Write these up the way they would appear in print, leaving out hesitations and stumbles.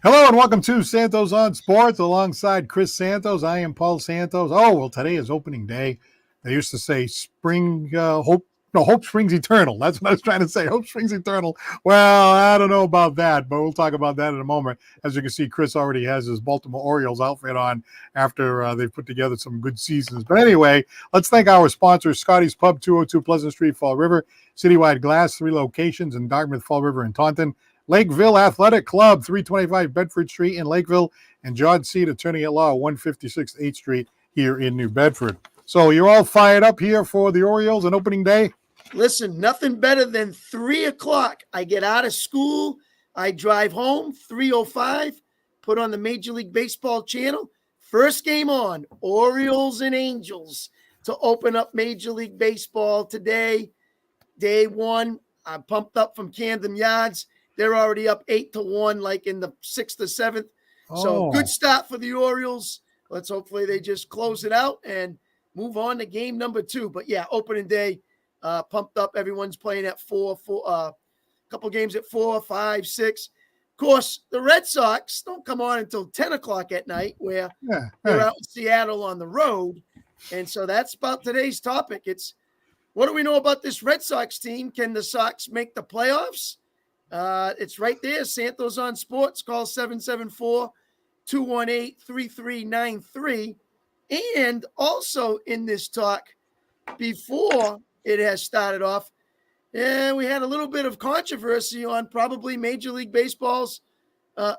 Hello and welcome to Santos on Sports alongside Chris Santos. I am Paul Santos. Oh, well, today is opening day. They used to say spring hope. No, hope springs eternal. That's what I was trying to say. Hope springs eternal. Well, I don't know about that, but we'll talk about that in a moment. As you can see, Chris already has his Baltimore Orioles outfit on after they've put together some good seasons. But anyway, let's thank our sponsors, Scotty's Pub, 202 Pleasant Street, Fall River, Citywide Glass, 3 locations in Dartmouth, Fall River, and Taunton. Lakeville Athletic Club, 325 Bedford Street in Lakeville, and John Seed, attorney at law, 156 8th Street here in New Bedford. So you're all fired up here for the Orioles on opening day? Listen, nothing better than 3 o'clock. I get out of school, I drive home, 3:05, put on the Major League Baseball channel. First game on, Orioles and Angels to open up Major League Baseball today. Day one, I'm pumped up from Camden Yards. They're already up 8-1, like in the 6th or 7th. So good start for the Orioles. Let's hopefully they just close it out and move on to game number 2. But yeah, opening day, pumped up. Everyone's playing at 4, a couple games at 4, 5, 6. Of course, the Red Sox don't come on until 10 o'clock at night, where they're out in Seattle on the road. And so that's about today's topic. It's what do we know about this Red Sox team? Can the Sox make the playoffs? It's right there. Santos on Sports. Call 774-218-3393. And also in this talk, before it has started off, we had a little bit of controversy on probably Major League Baseball's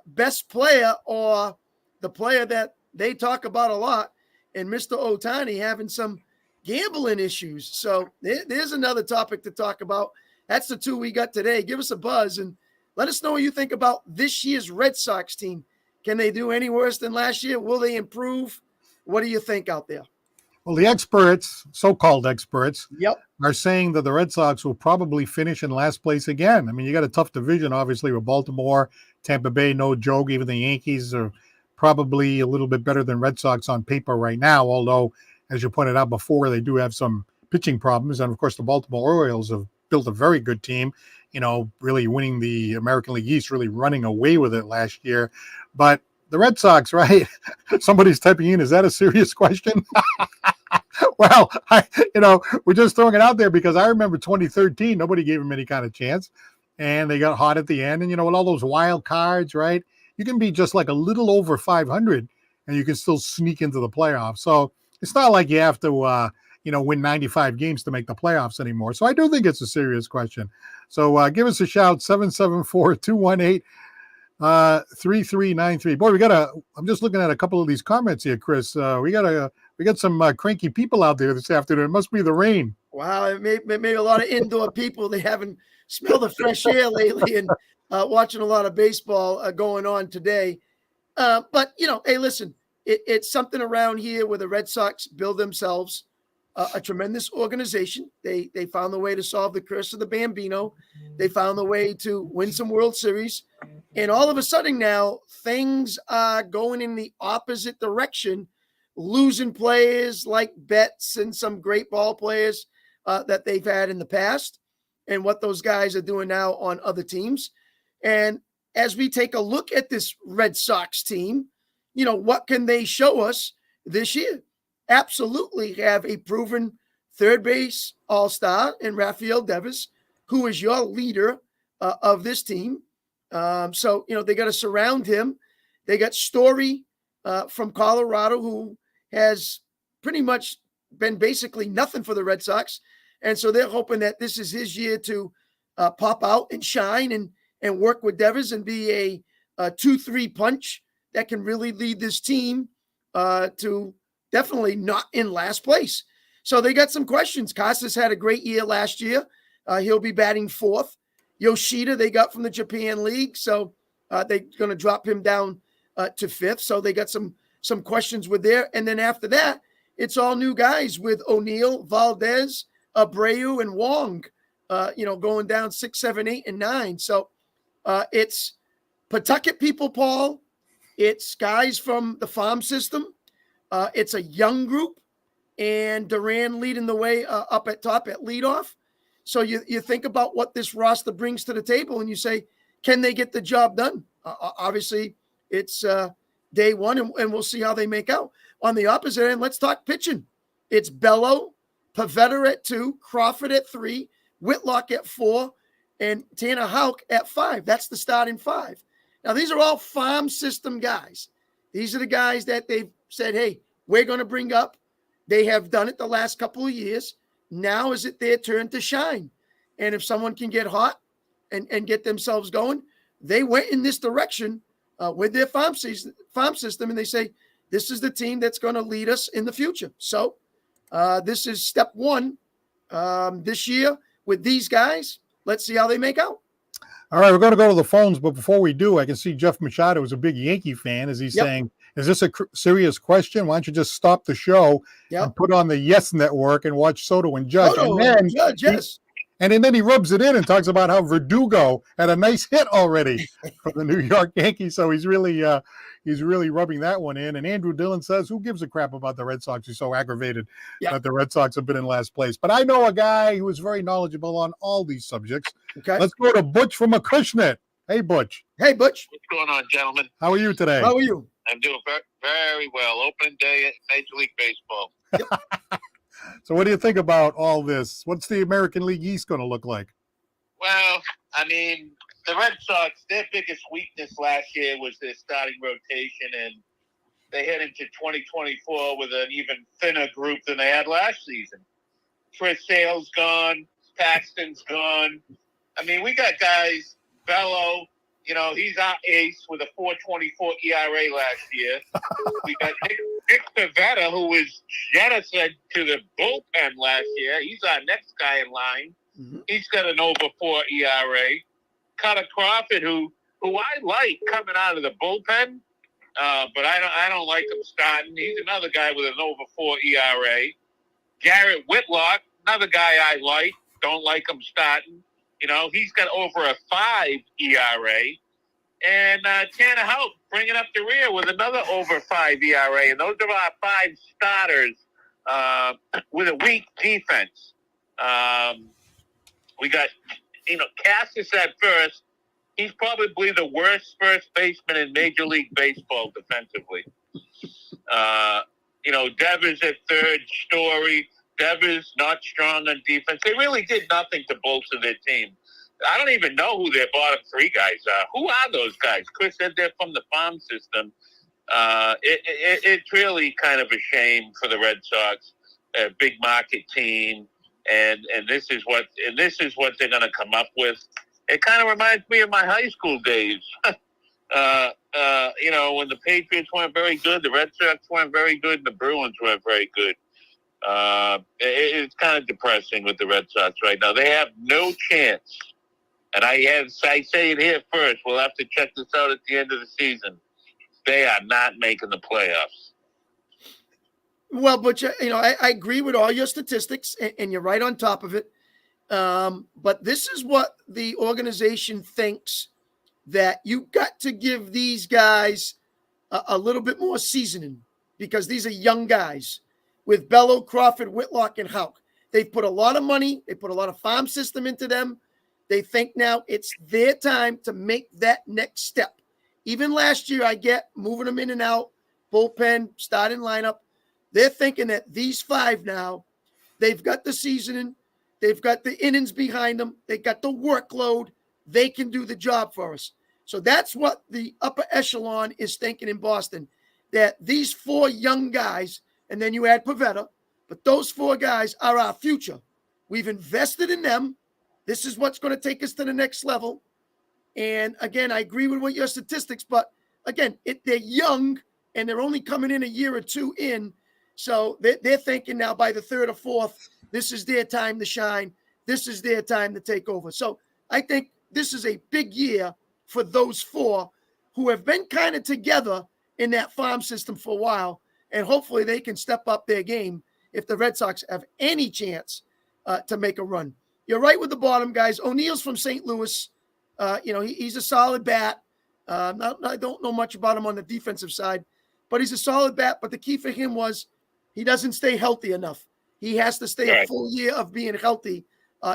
best player, or the player that they talk about a lot, and Mr. Ohtani having some gambling issues. So there's another topic to talk about. That's the 2 we got today. Give us a buzz and let us know what you think about this year's Red Sox team. Can they do any worse than last year? Will they improve? What do you think out there? Well, the experts, so-called experts, Yep. are saying that the Red Sox will probably finish in last place again. I mean, you got a tough division, obviously, with Baltimore, Tampa Bay, no joke. Even the Yankees are probably a little bit better than Red Sox on paper right now, although, as you pointed out before, they do have some pitching problems. And, of course, the Baltimore Orioles have built a very good team, really winning the American League East, really running away with it last year. But the Red Sox, right? Somebody's typing in, is that a serious question? Well, we're just throwing it out there because I remember 2013, nobody gave them any kind of chance. And they got hot at the end. And, with all those wild cards, right? You can be just like a little over 500 and you can still sneak into the playoffs. So it's not like you have to, win 95 games to make the playoffs anymore. So I do think it's a serious question. So give us a shout, 774-218-3393. Boy, I'm just looking at a couple of these comments here, Chris. We got some cranky people out there this afternoon. It must be the rain. Wow, it may a lot of indoor people. They haven't smelled the fresh air lately and watching a lot of baseball going on today. But, hey, listen, it's something around here where the Red Sox build themselves a tremendous organization. They found the way to solve the curse of the Bambino. They found the way to win some World Series. And all of a sudden now, things are going in the opposite direction, losing players like Betts and some great ball players that they've had in the past, and what those guys are doing now on other teams. And as we take a look at this Red Sox team, what can they show us this year? Absolutely have a proven third base all-star in Rafael Devers, who is your leader of this team. So they got to surround him. They got Story from Colorado, who has pretty much been basically nothing for the Red Sox. And so they're hoping that this is his year to pop out and shine and work with Devers and be a 2-3 punch that can really lead this team to definitely not in last place. So they got some questions. Casas had a great year last year. He'll be batting 4th. Yoshida, they got from the Japan League. So they're going to drop him down to 5th. So they got some questions with there. And then after that, it's all new guys with O'Neill, Valdez, Abreu, and Wong, going down 6, 7, 8, and 9. So it's Pawtucket people, Paul. It's guys from the farm system. It's a young group, and Duran leading the way up at top at leadoff. So you think about what this roster brings to the table, and you say, can they get the job done? Obviously, it's day one, and we'll see how they make out. On the opposite end, let's talk pitching. It's Bello, Pavetta at 2, Crawford at 3, Whitlock at 4, and Tanner Houck at 5. That's the starting 5. Now, these are all farm system guys. These are the guys that they've said, hey, we're going to bring up. They have done it the last couple of years. Now is it their turn to shine? And if someone can get hot and get themselves going, they went in this direction with their farm system, and they say, this is the team that's going to lead us in the future. So this is step one this year with these guys. Let's see how they make out. All right, we're going to go to the phones, but before we do, I can see Jeff Machado is a big Yankee fan. Is he saying, is this a serious question? Why don't you just stop the show and put on the Yes Network and watch Soto and Judge? And then he rubs it in and talks about how Verdugo had a nice hit already for the New York Yankees. So he's really rubbing that one in. And Andrew Dillon says, who gives a crap about the Red Sox? He's so aggravated that the Red Sox have been in last place. But I know a guy who is very knowledgeable on all these subjects. Okay. Let's go to Butch from Acushnet. Hey, Butch. Hey, Butch. What's going on, gentlemen? How are you today? How are you? I'm doing very well. Opening day at Major League Baseball. So what do you think about all this? What's the American League East going to look like? Well, I mean, the Red Sox, their biggest weakness last year was their starting rotation, and they head into 2024 with an even thinner group than they had last season. Chris Sale's gone. Paxton's gone. I mean, we got guys, Bello, he's our ace with a 4.24 ERA last year. We got Nick Pavetta, who was genocide to the bullpen last year. He's our next guy in line. Mm-hmm. He's got an over 4 ERA. Cutter Crawford, who I like coming out of the bullpen, but I don't like him starting. He's another guy with an over 4 ERA. Garrett Whitlock, another guy I like. Don't like him starting. He's got over a 5 ERA. And Tanner Houck bringing up the rear with another over 5 ERA. And those are our 5 starters with a weak defense. We got, Cassis at first. He's probably the worst first baseman in Major League Baseball defensively. Devers at third, Story. Devers not strong on defense. They really did nothing to bolster their team. I don't even know who their bottom 3 guys are. Who are those guys? Chris said they're from the farm system. It's really kind of a shame for the Red Sox, a big market team, and this is what they're going to come up with. It kind of reminds me of my high school days. When the Patriots weren't very good, the Red Sox weren't very good, and the Bruins weren't very good. It's kind of depressing with the Red Sox right now. They have no chance. And I say it here first. We'll have to check this out at the end of the season. They are not making the playoffs. Well, but I agree with all your statistics, and you're right on top of it. But this is what the organization thinks, that you got to give these guys a little bit more seasoning, because these are young guys with Bello, Crawford, Whitlock, and Houck. They've put a lot of money. They put a lot of farm system into them. They think now it's their time to make that next step. Even last year, I get moving them in and out, bullpen, starting lineup. They're thinking that these 5 now, they've got the seasoning, they've got the innings behind them, they got the workload, they can do the job for us. So that's what the upper echelon is thinking in Boston, that these 4 young guys, and then you add Pavetta, but those 4 guys are our future. We've invested in them. This is what's going to take us to the next level. And again, I agree with what your statistics, but again, they're young and they're only coming in a year or 2 in. So they're thinking now by the 3rd or 4th, this is their time to shine. This is their time to take over. So I think this is a big year for those 4 who have been kind of together in that farm system for a while. And hopefully they can step up their game if the Red Sox have any chance to make a run. You're right with the bottom guys. O'Neill's from St. Louis. He's a solid bat. I don't know much about him on the defensive side, but he's a solid bat. But the key for him was he doesn't stay healthy enough. He has to stay a full year of being healthy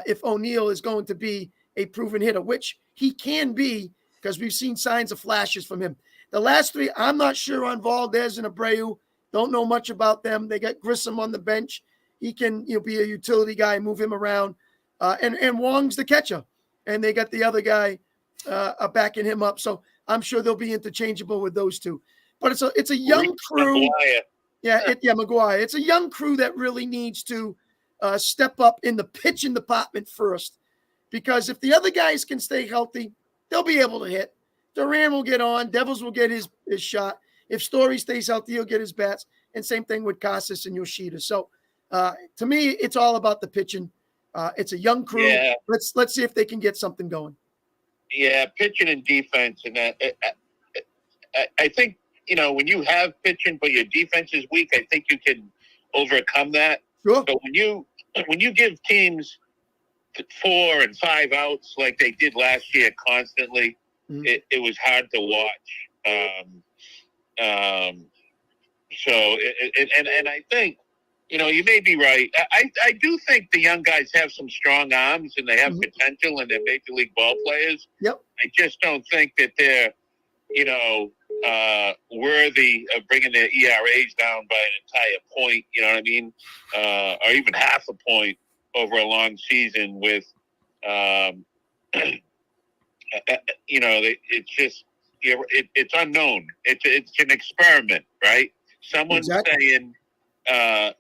if O'Neill is going to be a proven hitter, which he can be, because we've seen signs of flashes from him. The last three, I'm not sure on Valdez and Abreu. Don't know much about them. They got Grissom on the bench. He can be a utility guy, move him around. And Wong's the catcher. And they got the other guy backing him up. So I'm sure they'll be interchangeable with those two. But it's a young crew. McGuire. It's a young crew that really needs to step up in the pitching department first. Because if the other guys can stay healthy, they'll be able to hit. Duran will get on. Devils will get his shot. If Story stays healthy, he'll get his bats. And same thing with Casas and Yoshida. So to me, it's all about the pitching. It's a young crew. Yeah. Let's see if they can get something going. Yeah, pitching and defense. And I think, when you have pitching but your defense is weak, I think you can overcome that. Sure. But when you give teams 4 and 5 outs like they did last year constantly, it was hard to watch. So I think, you may be right. I do think the young guys have some strong arms and they have potential and they're major league ball players. Yep. I just don't think that they're, worthy of bringing their ERAs down by an entire point, you know what I mean? Or even half a point over a long season with, it's just, it's unknown. It's an experiment, right? Someone's saying, that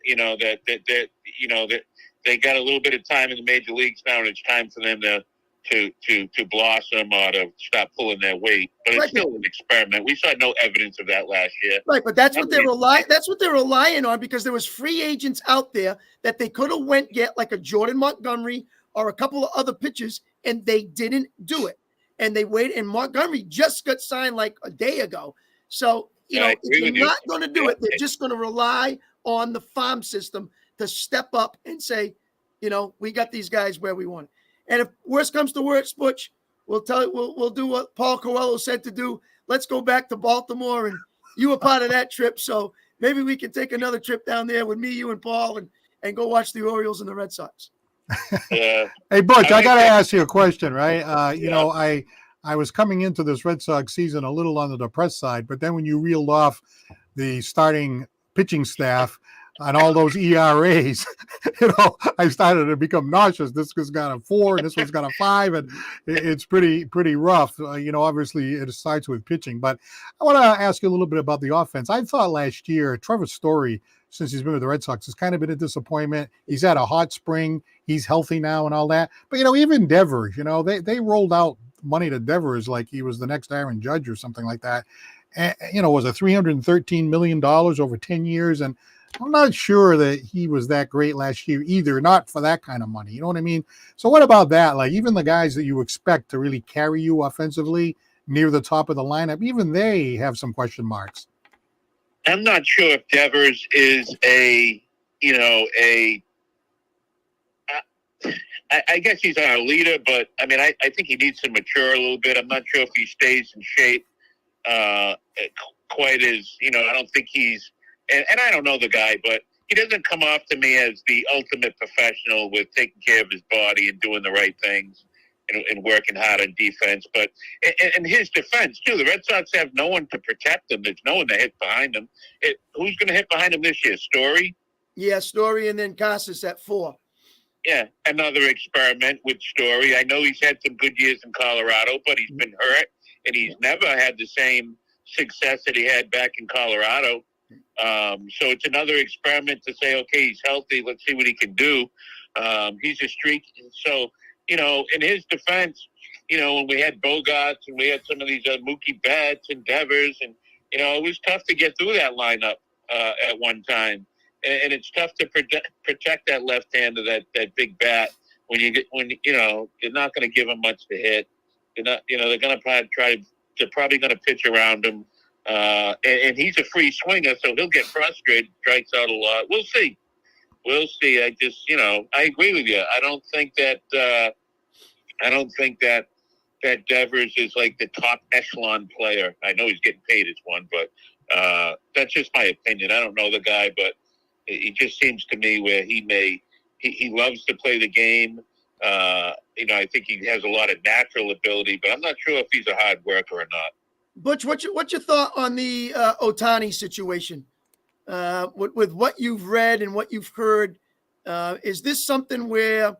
they got a little bit of time in the major leagues now, and it's time for them to blossom or to stop pulling their weight. But it's still an experiment. We saw no evidence of that last year. Right, but that's what they're relying on, because there was free agents out there that they could have get like a Jordan Montgomery or a couple of other pitchers, and they didn't do it. And they waited, and Montgomery just got signed like a day ago. So, if they're not going to do it, they're just going to rely on the farm system to step up and say, we got these guys where we want it. And if worse comes to worse, Butch, we'll do what Paul Coelho said to do. Let's go back to Baltimore, and you were part of that trip. So maybe we can take another trip down there with me, you, and Paul, and go watch the Orioles and the Red Sox. Hey, Butch, I got to ask you a question, right? I was coming into this Red Sox season a little on the depressed side, but then when you reeled off the starting pitching staff and all those ERAs, I started to become nauseous. This one's got a 4 and this one's got a 5, and it's pretty rough. Obviously it starts with pitching, but I want to ask you a little bit about the offense. I thought last year Trevor Story, since he's been with the Red Sox, has kind of been a disappointment. He's had a hot spring. He's healthy now and all that. But, even Devers, they rolled out money to Devers like he was the next Aaron Judge or something like that. And, was it $313 million over 10 years? And I'm not sure that he was that great last year either, not for that kind of money. You know what I mean? So what about that? Like, even the guys that you expect to really carry you offensively near the top of the lineup, even they have some question marks. I'm not sure if Devers is I guess he's our leader, but I mean, I think he needs to mature a little bit. I'm not sure if he stays in shape quite as, I don't think he's, and I don't know the guy, but he doesn't come off to me as the ultimate professional with taking care of his body and doing the right things and working hard on defense. But in his defense, too, the Red Sox have no one to protect them. There's no one to hit behind them. Who's going to hit behind him this year? Story? Yeah, Story, and then Casas at 4. Yeah, another experiment with Story. I know he's had some good years in Colorado, but he's been hurt, and he's never had the same success that he had back in Colorado. So it's another experiment to say, okay, he's healthy. Let's see what he can do. He's a streak. So, in his defense, when we had Bogarts and we had some of these Mookie Betts and Devers, and, it was tough to get through that lineup at one time. And it's tough to protect that left-hander, that big bat, when you're not going to give him much to hit. They're not, they're going to they're probably going to pitch around him. And he's a free swinger, so he'll get frustrated, strikes out a lot. We'll see. I just, I agree with you. I don't think that Devers is like the top echelon player. I know he's getting paid as one, but that's just my opinion. I don't know the guy, but he just seems to me where he loves to play the game. I think he has a lot of natural ability, but I'm not sure if he's a hard worker or not. Butch, what's your thought on the Ohtani situation? With what you've read and what you've heard, is this something where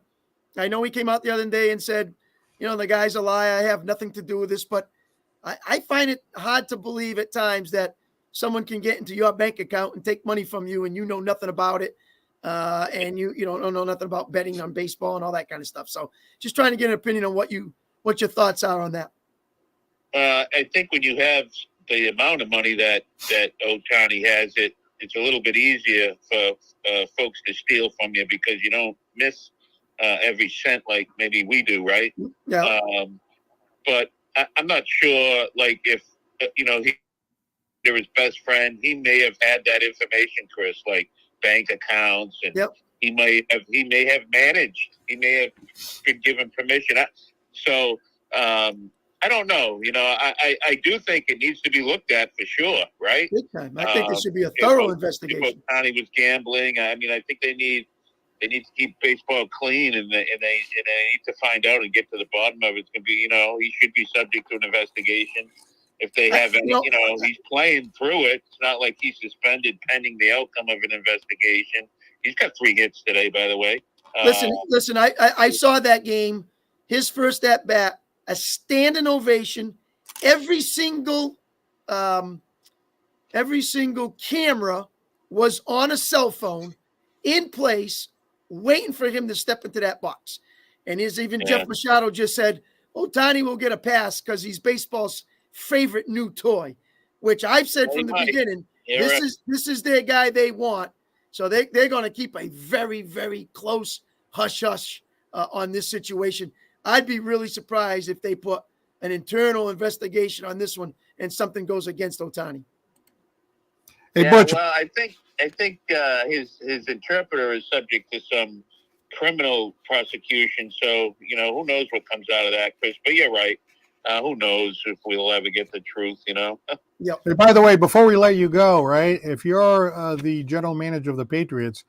I know he came out the other day and said, the guy's a liar. I have nothing to do with this, but I find it hard to believe at times that someone can get into your bank account and take money from you and you know nothing about it. And you don't know nothing about betting on baseball and all that kind of stuff. So just trying to get an opinion on what your thoughts are on that. I think when you have the amount of money that Ohtani has, it's a little bit easier for folks to steal from you because you don't miss every cent like maybe we do, right? Yeah. But I'm not sure, like if they're his best friend, he may have had that information, Chris, like bank accounts, and he may have managed. He may have been given permission. I don't know. I do think it needs to be looked at for sure, right? Big time. I think there should be a thorough investigation. If Ohtani was gambling, I mean, I think they need to keep baseball clean, and they need to find out and get to the bottom of it. It's going to be, he should be subject to an investigation. If they have any, he's playing through it. It's not like he's suspended pending the outcome of an investigation. He's got 3 hits today, by the way. Listen. I saw that game. His first at bat, a standing ovation. Every single camera was on a cell phone, in place, waiting for him to step into that box. And Jeff Machado just said, Ohtani will get a pass because he's baseball's favorite new toy, which I've said from the beginning. This is their guy they want. So they're going to keep a very, very close hush-hush on this situation. I'd be really surprised if they put an internal investigation on this one and something goes against Ohtani. Hey, Butch. Well, I think his interpreter is subject to some criminal prosecution. So, who knows what comes out of that, Chris? But you're right. Who knows if we'll ever get the truth, Yep. Hey, by the way, before we let you go, right, if you're the general manager of the Patriots,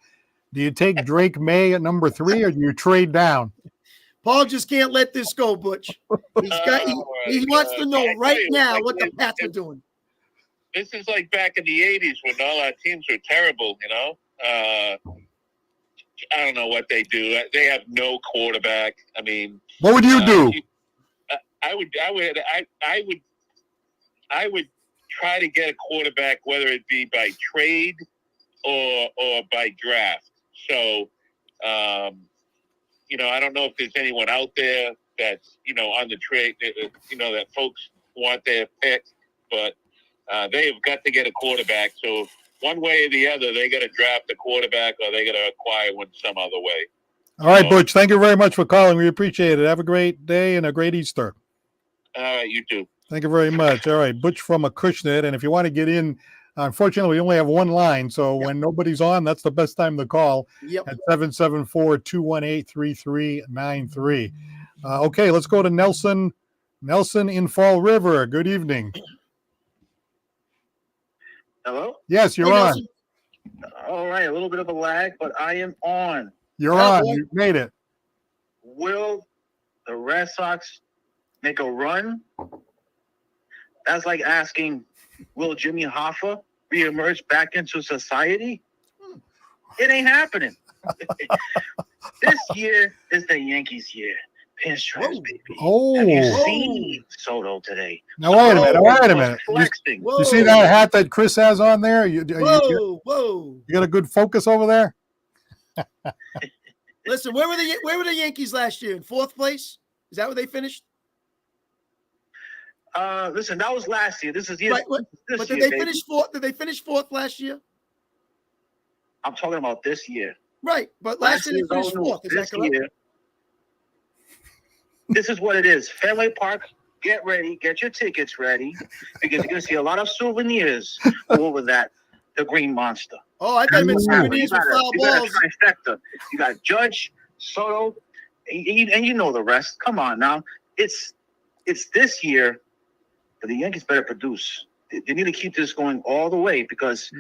do you take Drake May at number 3 or do you trade down? Paul just can't let this go, Butch. He wants to know right now what the Pats are doing. This is like back in the 80s when all our teams were terrible, I don't know what they do. They have no quarterback. I mean, what would you do? I would try to get a quarterback, whether it be by trade or by draft. So, I don't know if there's anyone out there that's, on the trade, that folks want their pick, but they have got to get a quarterback. So one way or the other, they got to draft a quarterback or they got to acquire one some other way. All right, Butch, thank you very much for calling. We appreciate it. Have a great day and a great Easter. All right, you too. Thank you very much. All right, Butch from Acushnet. And if you want to get in, unfortunately, we only have one line. So when nobody's on, that's the best time to call at 774-218-3393. Okay, let's go to Nelson. Nelson in Fall River. Good evening. Hello? Yes, you're on. All right, a little bit of a lag, but I am on. You're on. You made it. Will the Red Sox make a run? That's like asking, will Jimmy Hoffa reemerge back into society? It ain't happening. This year is the Yankees' year. Pinstripes, baby. Oh. Have you seen Soto today? Now, wait a minute. Flexing. You see that hat that Chris has on there? You got a good focus over there? Listen, where were the Yankees last year? In 4th place? Is that where they finished? Listen, that was last year. This is year. Right, but did they finish 4th? Did they finish 4th last year? I'm talking about this year. Right, but last year they finished 4th. Is that correct? Year, this is what it is. Fenway Park, get ready, get your tickets ready, because you're going to see a lot of souvenirs over that, the Green Monster. Oh, I thought you meant souvenirs with foul balls. You got Judge, Soto, and you know the rest. Come on now. It's this year, but the Yankees better produce. They need to keep this going all the way because,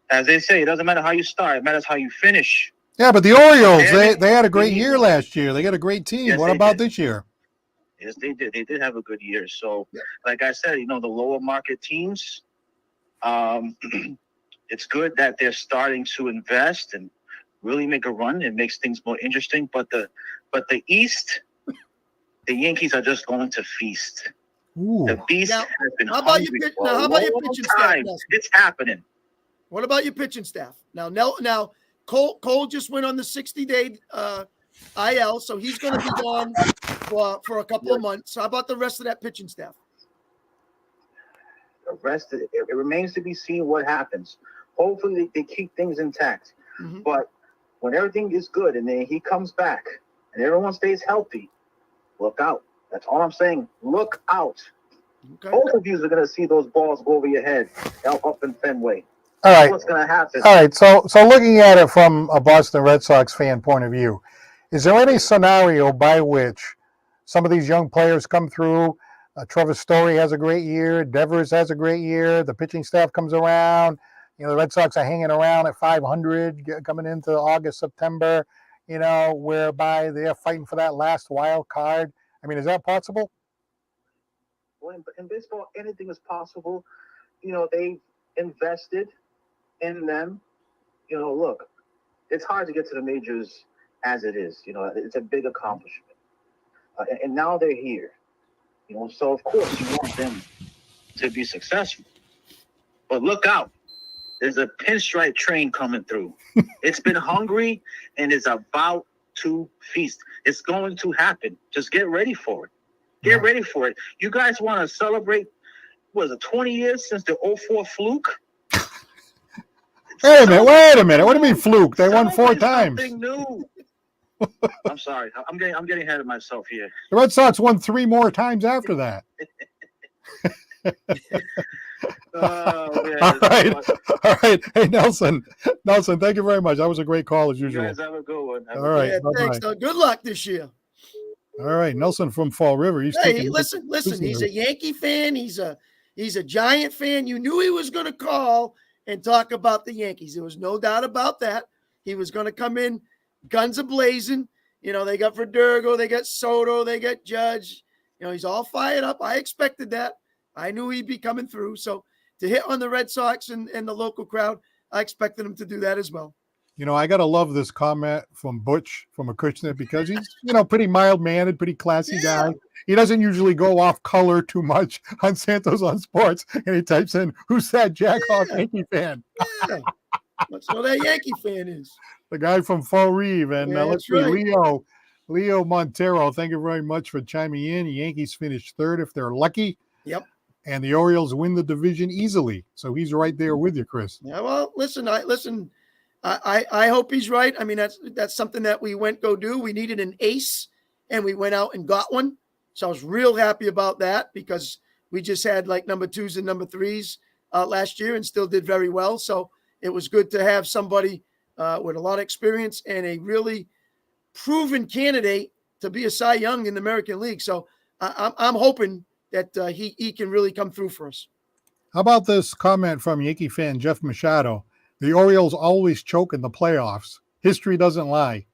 as they say, it doesn't matter how you start. It matters how you finish. Yeah, but the Orioles, they had a great year last year. They got a great team. Yes, what about this year? Yes, they did. They did have a good year. So, Yeah. like I said, the lower market teams, it's good that they're starting to invest and really make a run. It makes things more interesting. But the East, the Yankees are just going to feast. Ooh. The beast Now, has been how about hungry your for a how about your long pitching staff, time. Nelson? It's happening. What about your pitching staff? Now Cole just went on the 60-day IL, so he's going to be gone for a couple of months. How about the rest of that pitching staff? The rest of it remains to be seen what happens. Hopefully they keep things intact. Mhm. But when everything is good and then he comes back and everyone stays healthy, look out. That's all I'm saying. Look out. Okay. Both of you are going to see those balls go over your head up in Fenway. All That's right. what's going to happen. All right. So looking at it from a Boston Red Sox fan point of view, is there any scenario by which some of these young players come through? Trevor Story has a great year. Devers has a great year. The pitching staff comes around. The Red Sox are hanging around at 500 coming into August, September, whereby they're fighting for that last wild card. I mean, is that possible? Well, in baseball, anything is possible. They've invested in them. Look, it's hard to get to the majors as it is. It's a big accomplishment. And now they're here. So of course you want them to be successful. But look out. There's a pinstripe train coming through. It's been hungry and is about to feast. It's going to happen. Just get ready for it. Get ready for it. You guys want to celebrate, was it 20 years since the 04 fluke? Wait a minute. What do you mean fluke? They won 4 times. Something new. I'm sorry. I'm getting ahead of myself here. The Red Sox won 3 more times after that. All right. Hey, Nelson, thank you very much. That was a great call as usual. You guys have a good one. All right. Yeah, thanks. Good luck this year. All right, Nelson from Fall River. Listen. He's a Yankee fan. He's a Giant fan. You knew he was going to call and talk about the Yankees. There was no doubt about that. He was going to come in guns a-blazing. They got Verdugo, they got Soto, they got Judge. He's all fired up. I expected that. I knew he'd be coming through. So to hit on the Red Sox and the local crowd, I expected him to do that as well. I got to love this comment from Butch from Acushnet because he's, pretty mild-mannered, pretty classy guy. He doesn't usually go off color too much on Santos on Sports. And he types in, who's that Jack Hawk Yankee fan? Yeah. Let's know that Yankee fan is. The guy from Fall Reeve. And let's see, right. Leo Montero, thank you very much for chiming in. The Yankees finished 3rd if they're lucky. Yep. And the Orioles win the division easily. So he's right there with you, Chris. Yeah, well, listen. I hope he's right. I mean, that's something that we went go do. We needed an ace, and we went out and got one. So I was real happy about that because we just had like number 2s and number 3s last year and still did very well. So it was good to have somebody with a lot of experience and a really proven candidate to be a Cy Young in the American League. So I'm hoping that he can really come through for us. How about this comment from Yankee fan Jeff Machado? The Orioles always choke in the playoffs. History doesn't lie.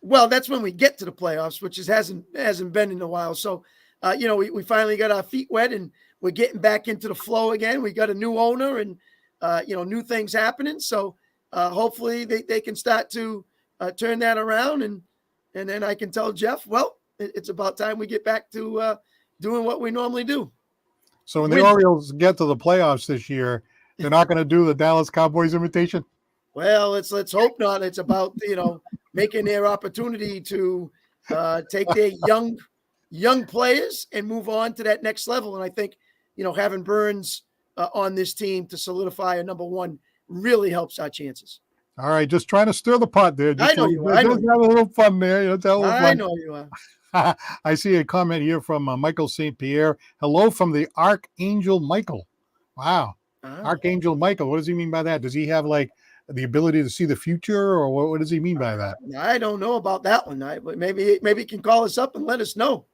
Well, that's when we get to the playoffs, which hasn't been in a while. So, we finally got our feet wet and we're getting back into the flow again. We got a new owner and, new things happening. So hopefully they can start to turn that around. And then I can tell Jeff, well, it's about time we get back to doing what we normally do. So when the Orioles get to the playoffs this year, they're not going to do the Dallas Cowboys imitation? Well, let's hope not. It's about, making their opportunity to take their young players and move on to that next level. And I think, having Burns on this team to solidify a number 1 really helps our chances. All right, just trying to stir the pot there. I know you are. Have a little fun there. I know you are. I see a comment here from Michael St. Pierre. Hello from the Archangel Michael. Wow. Archangel Michael. What does he mean by that? Does he have like the ability to see the future, or what does he mean by that? I don't know about that one. Maybe he can call us up and let us know.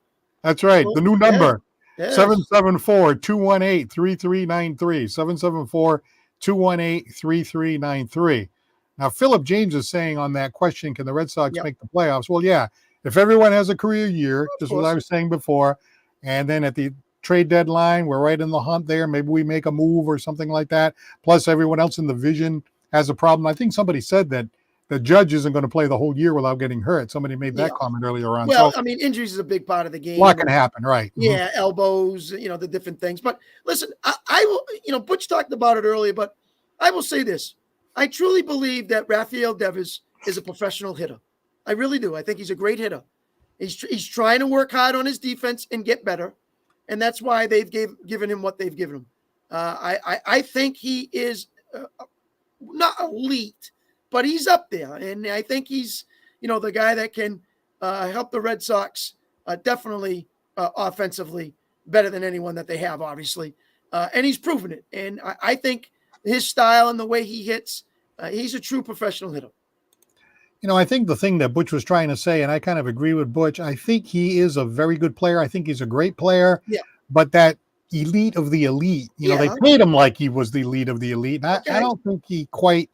That's right. The new number, yes. 774-218-3393. 774-218-3393. Now, Philip James is saying on that question, can the Red Sox make the playoffs? Well, yeah, if everyone has a career year, just what I course. was saying before, and then at the trade deadline, we're right in the hunt there. Maybe we make a move or something like that. Plus, everyone else in the division has a problem. I think somebody said that the Judge isn't going to play the whole year without getting hurt. Somebody made that Yeah. comment earlier on. Well, So I mean, injuries is a big part of the a game. lot can happen, right? Yeah, elbows, the different things. But listen, I will, Butch talked about it earlier, but I will say this. I truly believe that Rafael Devers is a professional hitter. I really do. I think he's a great hitter. He's trying to work hard on his defense and get better. And that's why they've given him what they've given him. I think he is not elite, but he's up there. And I think he's, the guy that can help the Red Sox definitely offensively better than anyone that they have, obviously. And he's proven it. And I think his style and the way he hits, he's a true professional hitter. I think the thing that Butch was trying to say, and I kind of agree with Butch, I think he is a very good player. I think he's a great player. Yeah. But that elite of the elite, they paid him like he was the elite of the elite. I don't think he quite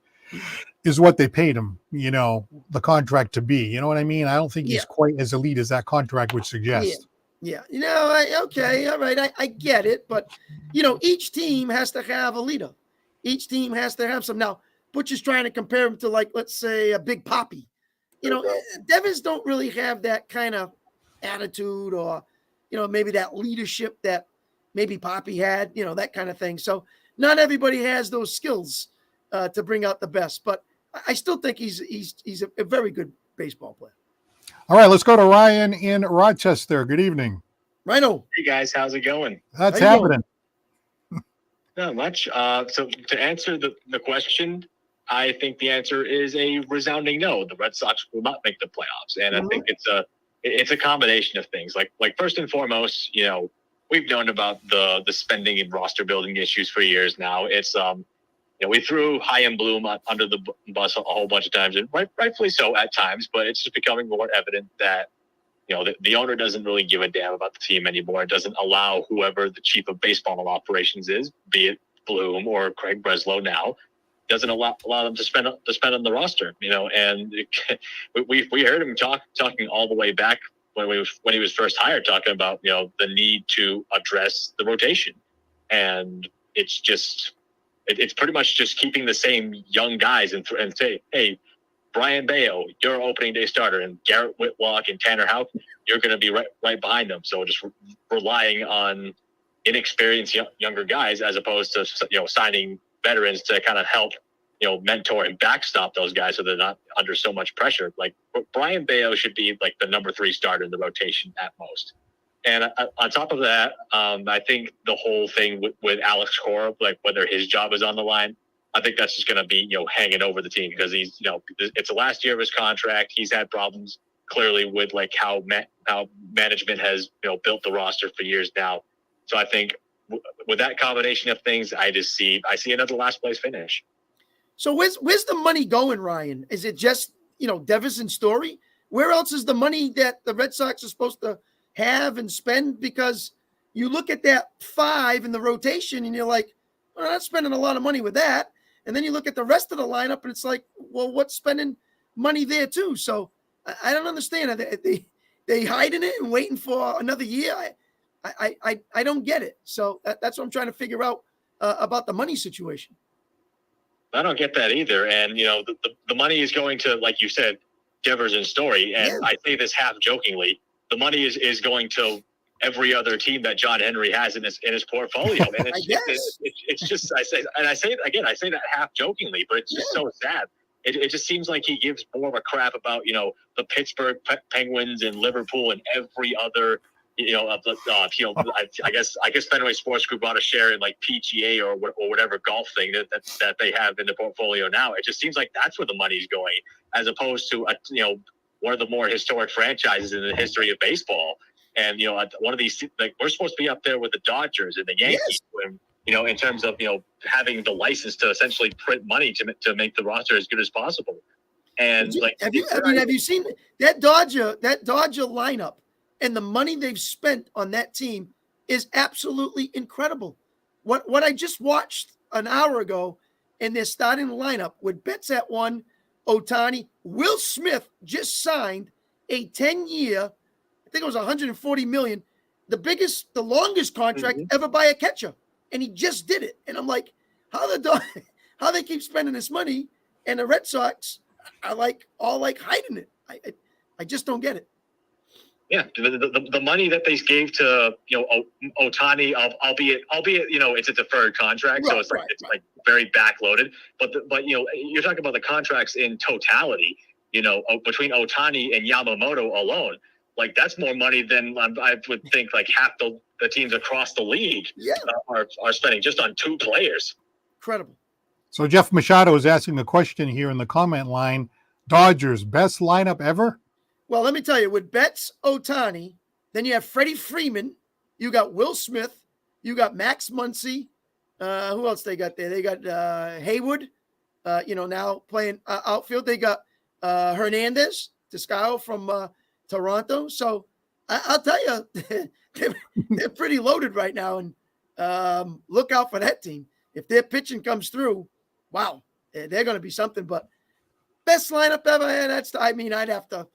is what they paid him, the contract to be. You know what I mean? I don't think he's quite as elite as that contract would suggest. Yeah. Okay. All right. I get it. But, each team has to have a leader. Each team has to have some. Now, Butch is trying to compare him to, like, let's say a Big Papi. Devers don't really have that kind of attitude or, maybe that leadership that maybe Papi had, that kind of thing. So not everybody has those skills to bring out the best. But I still think he's a very good baseball player. All right, let's go to Ryan in Rochester. Good evening. Rhino. Hey guys, how's it going? That's happening. Not much. So to answer the question, I think the answer is a resounding no. The Red Sox will not make the playoffs, and I think it's a combination of things. Like first and foremost, we've known about the spending and roster building issues for years now. It's we threw Chaim Bloom under the bus a whole bunch of times, and rightfully so at times. But it's just becoming more evident that the owner doesn't really give a damn about the team anymore. It doesn't allow whoever the chief of baseball operations is, be it Bloom or Craig Breslow now, doesn't allow them to spend on the roster. And we heard him talking all the way back when he was first hired, talking about the need to address the rotation, and it's pretty much just keeping the same young guys and say, hey, Brian Bayo, you're opening day starter, and Garrett Whitlock and Tanner Houck, you're going to be right behind them. So just relying on inexperienced younger guys as opposed to signing veterans to kind of help mentor and backstop those guys so they're not under so much pressure. Like Brian Bayo should be like the number 3 starter in the rotation at most. And on top of that, I think the whole thing with Alex Cora, like whether his job is on the line, I think that's just going to be, hanging over the team because he's, it's the last year of his contract. He's had problems clearly with like how management has, built the roster for years now. So I think with that combination of things, I see another last place finish. So where's the money going, Ryan? Is it just, Devers and Story? Where else is the money that the Red Sox are supposed to have and spend? Because you look at that 5 in the rotation and you're like, well, I'm not spending a lot of money with that. And then you look at the rest of the lineup and it's like, well, what's spending money there too? So I don't understand. Are they hiding it and waiting for another year? I don't get it. So that's what I'm trying to figure out about the money situation. I don't get that either. And, the money is going to, like you said, Devers and Story. And I say this half jokingly, the money is going to every other team that John Henry has in his portfolio. And it's just, I say that half jokingly, but it's just so sad. It just seems like he gives more of a crap about, the Pittsburgh Penguins and Liverpool and every other, I guess Fenway Sports Group ought to share in like PGA or whatever golf thing that they have in the portfolio now. It just seems like that's where the money's going, as opposed to one of the more historic franchises in the history of baseball. And one of these, like, we're supposed to be up there with the Dodgers and the Yankees, when, in terms of having the license to essentially print money to make the roster as good as possible. And have you seen that Dodger lineup? And the money they've spent on that team is absolutely incredible. What I just watched an hour ago in their starting lineup with Betts at 1, Ohtani, Will Smith just signed a 10-year, I think it was 140 million, the longest contract ever by a catcher, and he just did it. And I'm like, how they keep spending this money, and the Red Sox are all hiding it. I just don't get it. Yeah, the money that they gave to Ohtani, albeit it's a deferred contract, so it's like very backloaded. But you're talking about the contracts in totality. Between Ohtani and Yamamoto alone, like that's more money than I would think like half the teams across the league are spending just on two players. Incredible. So Jeff Machado is asking a question here in the comment line. Dodgers, best lineup ever? Well, let me tell you, with Betts, Ohtani, then you have Freddie Freeman, you got Will Smith, you got Max Muncy. Who else they got there? They got Haywood, now playing outfield. They got Hernandez, Toscano from Toronto. So I'll tell you, they're pretty loaded right now. And look out for that team. If their pitching comes through, wow, they're going to be something. But best lineup ever, I'd have to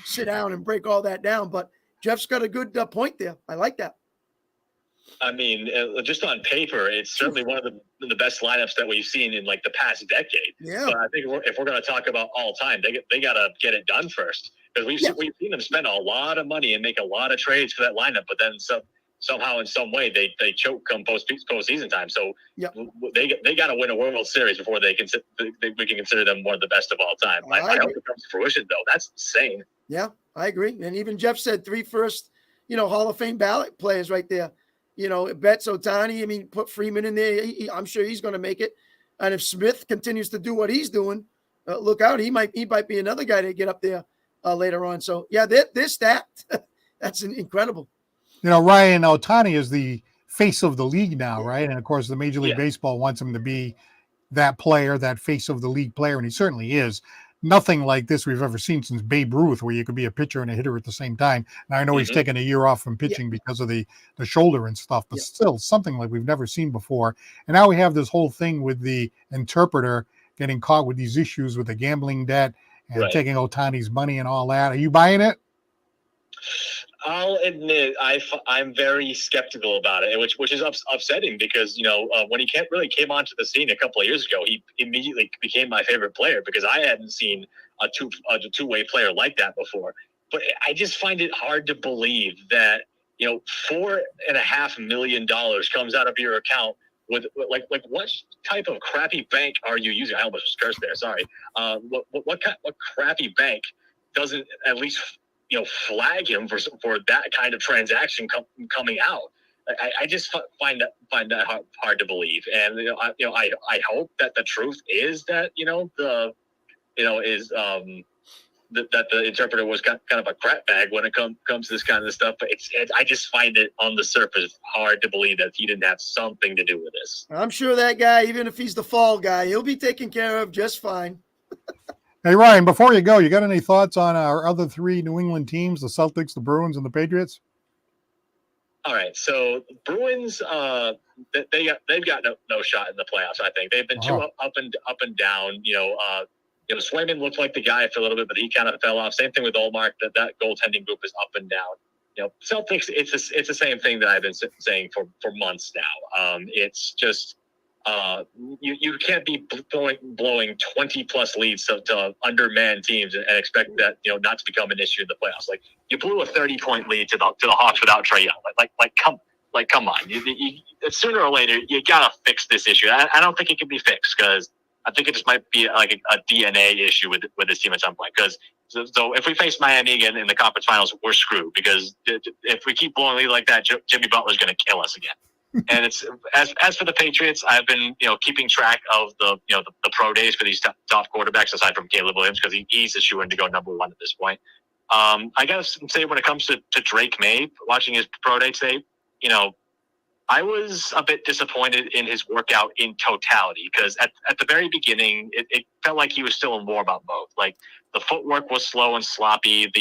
sit down and break all that down. But Jeff's got a good point there. I like that. I mean, just on paper, it's certainly one of the best lineups that we've seen in like the past decade. Yeah. But I think if we're going to talk about all time, they got to get it done first, because we've seen them spend a lot of money and make a lot of trades for that lineup, but then somehow in some way they choke come postseason time. So they got to win a World Series before we can consider them one of the best of all time. I hope it comes to fruition, though. That's insane. Yeah, I agree. And even Jeff said 3 first, Hall of Fame ballot players right there. Betts, Ohtani, put Freeman in there. I'm sure he's going to make it. And if Smith continues to do what he's doing, look out. He might be another guy to get up there later on. So, yeah, they're stacked. That's incredible. Ryan Ohtani is the face of the league now, right? And, of course, the Major League Baseball wants him to be that player, that face of the league player, and he certainly is. Nothing like this we've ever seen since Babe Ruth, where you could be a pitcher and a hitter at the same time. Now, I know he's taken a year off from pitching because of the shoulder and stuff, but still something like we've never seen before. And now we have this whole thing with the interpreter getting caught with these issues with the gambling debt and taking Ohtani's money and all that. Are you buying it? I'll admit I'm very skeptical about it, which is upsetting because when he came onto the scene a couple of years ago, he immediately became my favorite player because I hadn't seen a two-way player like that before. But I just find it hard to believe that $4.5 million comes out of your account with like what type of crappy bank are you using? I almost cursed there. Sorry. What crappy bank doesn't at least flag him for that kind of transaction coming out? I just find that hard to believe, and I hope that the truth is that that the interpreter was kind of a crap bag when it comes to this kind of stuff. But I just find it on the surface hard to believe that he didn't have something to do with this. I'm sure that guy, even if he's the fall guy, he'll be taken care of just fine. Hey, Ryan, before you go, you got any thoughts on our other 3 New England teams, the Celtics, the Bruins, and the Patriots? All right, so the Bruins, they've got no shot in the playoffs. I think they've been too up and down. Swayman looked like the guy for a little bit, but he kind of fell off. Same thing with Olmark. That goaltending group is up and down. Celtics, it's the same thing that I've been saying for months now. It's just. You can't be blowing 20 plus leads to undermanned teams and expect that not to become an issue in the playoffs. Like you blew a 30-point lead to the Hawks without Trae Young. Come on. You sooner or later you gotta fix this issue. I don't think it can be fixed because I think it just might be like a DNA issue with this team at some point. Because so if we face Miami again in the conference finals, we're screwed. Because if we keep blowing a lead like that, Jimmy Butler's going to kill us again. And it's as for the Patriots, I've been keeping track of the pro days for these top quarterbacks aside from Caleb Williams because he's a shoo-in to go number 1 at this point. I gotta say when it comes to Drake May, watching his pro day today, I was a bit disappointed in his workout in totality because at the very beginning it felt like he was still in war about both. Like the footwork was slow and sloppy.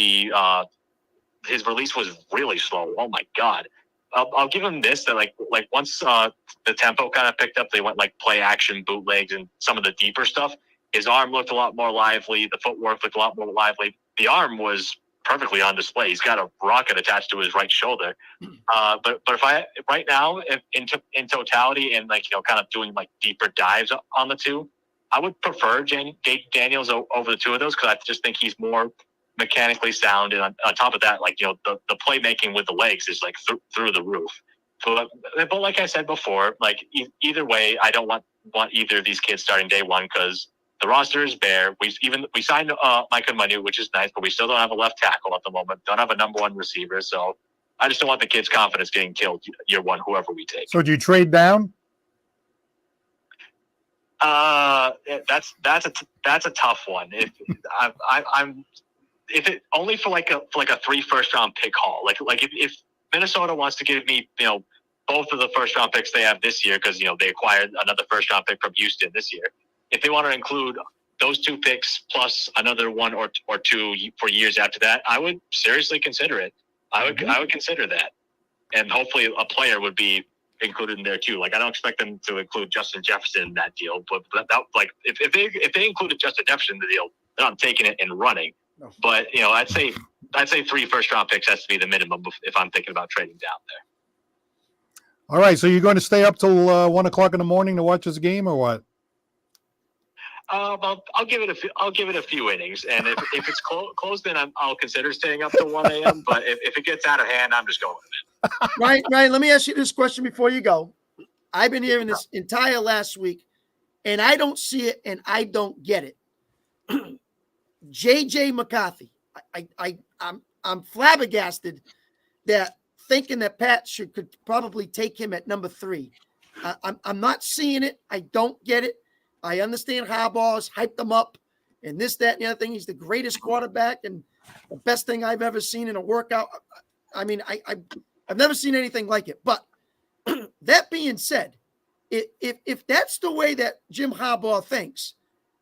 His release was really slow. Oh my God. I'll give him this that like once the tempo kind of picked up, they went like play action bootlegs and some of the deeper stuff. His arm looked a lot more lively. The footwork looked a lot more lively. The arm was perfectly on display. He's got a rocket attached to his right shoulder. But if I right now, in totality, and like kind of doing like deeper dives on the two, I would prefer Jake Daniels over the two of those because I just think he's more mechanically sound, and on top of that, like the playmaking with the legs is like through the roof. But like I said before, like either way, I don't want either of these kids starting day one because the roster is bare. We signed Micah Manu, which is nice, but we still don't have a left tackle at the moment. Don't have a number one receiver, so I just don't want the kids' confidence getting killed year one, whoever we take. So do you trade down? That's a tough one. If I'm if it only for like a 3 first-round pick haul, like if Minnesota wants to give me both of the first-round picks they have this year because they acquired another first-round pick from Houston this year. If they want to include those 2 picks plus another 1 or 2 for years after that, I would seriously consider it. I would consider that, and hopefully a player would be included in there too. Like I don't expect them to include Justin Jefferson in that deal, but that like if they included Justin Jefferson in the deal, then I'm taking it and running. No. But I'd say 3 first-round picks has to be the minimum if I'm thinking about trading down there. All right, so you're going to stay up till 1:00 in the morning to watch this game, or what? I'll give it a few innings, and if it's close, then I'll consider staying up till 1 a.m. But if it gets out of hand, I'm just going to bed. Ryan, let me ask you this question before you go. I've been hearing this entire last week, and I don't see it, and I don't get it. JJ McCarthy, I'm flabbergasted that thinking that Pat could probably take him at number 3. I'm not seeing it. I don't get it. I understand Harbaugh's hyped him up and this, that, and the other thing. He's the greatest quarterback and the best thing I've ever seen in a workout. I mean, I've never seen anything like it. But that being said, if that's the way that Jim Harbaugh thinks,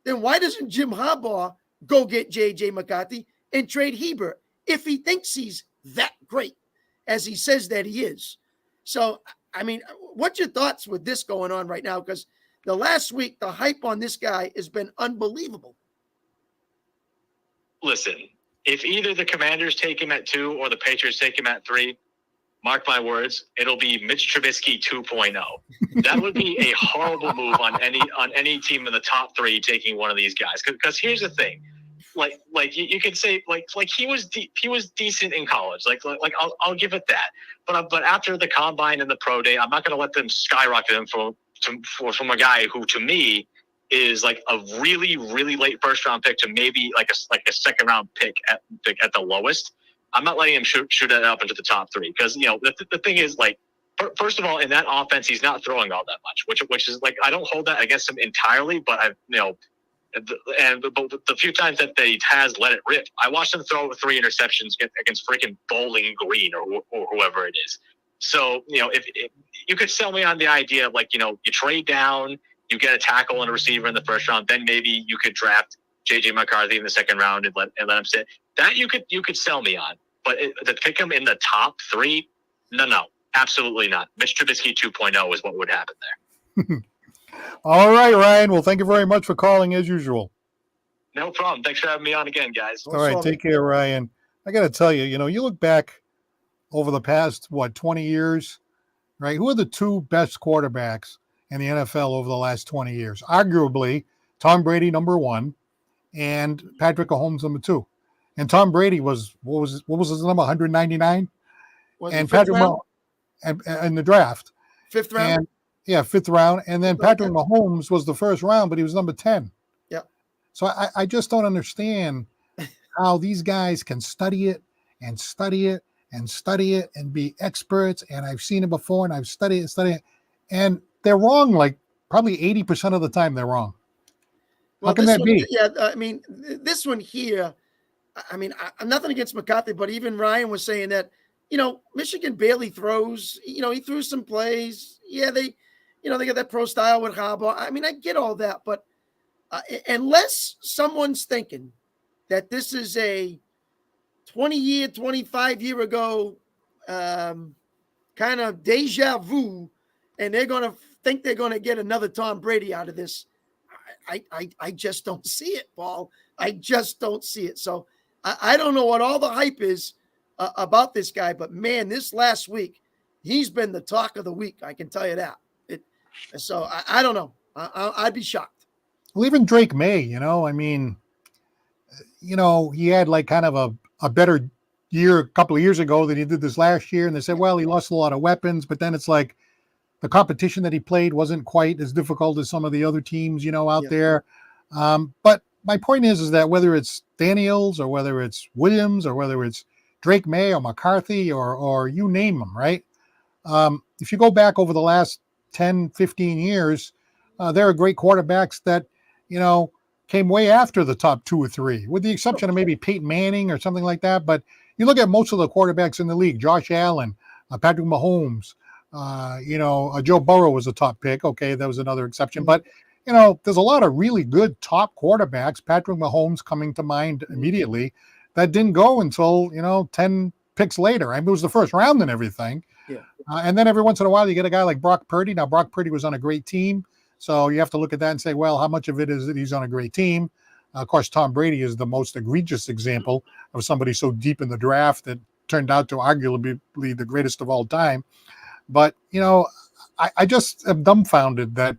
then why doesn't Jim Harbaugh go get J.J. McCarthy and trade Hebert if he thinks he's that great as he says that he is? So, I mean, what's your thoughts with this going on right now? Because the last week, the hype on this guy has been unbelievable. Listen, if either the Commanders take him at 2 or the Patriots take him at 3, mark my words, it'll be Mitch Trubisky 2.0. That would be a horrible move on any team in the top 3 taking one of these guys. Because here's the thing, like you could say like he was decent in college. Like I'll give it that. But after the combine and the pro day, I'm not going to let them skyrocket him from a guy who to me is like a really, really late first round pick to maybe like a second round pick at the lowest. I'm not letting him shoot it up into the top 3 because the thing is, like, first of all, in that offense he's not throwing all that much, which is like I don't hold that against him entirely, but but the few times that he has let it rip, I watched him throw 3 interceptions against freaking Bowling Green or whoever it is. So, if you could sell me on the idea of like, you trade down, you get a tackle and a receiver in the first round, then maybe you could draft JJ McCarthy in the second round and let him sit. That you could sell me on. But to pick him in the top 3, no, absolutely not. Mitch Trubisky 2.0 is what would happen there. All right, Ryan. Well, thank you very much for calling as usual. No problem. Thanks for having me on again, guys. All right, take care, Ryan. I got to tell you, you look back over the past, 20 years, right? Who are the 2 best quarterbacks in the NFL over the last 20 years? Arguably, Tom Brady, number 1, and Patrick Mahomes, number 2. And Tom Brady was, what was his number, 199? And Patrick Mahomes in the draft. 5th round? And, yeah, 5th round. And then Patrick Mahomes was the first round, but he was number 10. Yeah. So I just don't understand how these guys can study it and study it and study it and be experts. And I've seen it before and I've studied it. And they're wrong, like probably 80% of the time they're wrong. Well, how can that be? Yeah, I mean, this one here, I mean, I'm nothing against McCarthy, but even Ryan was saying that, Michigan barely throws. He threw some plays. Yeah, they got that pro style with Harbaugh. I mean, I get all that, but unless someone's thinking that this is a 20-year, 25-year ago kind of deja vu, and they're going to think they're going to get another Tom Brady out of this, I just don't see it, Paul. I just don't see it. So I don't know what all the hype is about this guy, but man, this last week, he's been the talk of the week. I can tell you that. So I don't know. I'd be shocked. Well, even Drake May, I mean, he had like kind of a better year a couple of years ago than he did this last year. And they said, well, he lost a lot of weapons, but then it's like the competition that he played wasn't quite as difficult as some of the other teams, out there. But my point is that whether it's Daniels or whether it's Williams or whether it's Drake May or McCarthy or you name them, right? If you go back over the last 10, 15 years, there are great quarterbacks that, came way after the top 2 or 3, with the exception of maybe Peyton Manning or something like that. But you look at most of the quarterbacks in the league, Josh Allen, Patrick Mahomes, Joe Burrow was a top pick. Okay, that was another exception. But, there's a lot of really good top quarterbacks, Patrick Mahomes coming to mind immediately, that didn't go until, 10 picks later. I mean, it was the first round and everything. Yeah. And then every once in a while, you get a guy like Brock Purdy. Now, Brock Purdy was on a great team. So you have to look at that and say, well, how much of it is that he's on a great team? Of course, Tom Brady is the most egregious example of somebody so deep in the draft that turned out to arguably be the greatest of all time. But, I just am dumbfounded that,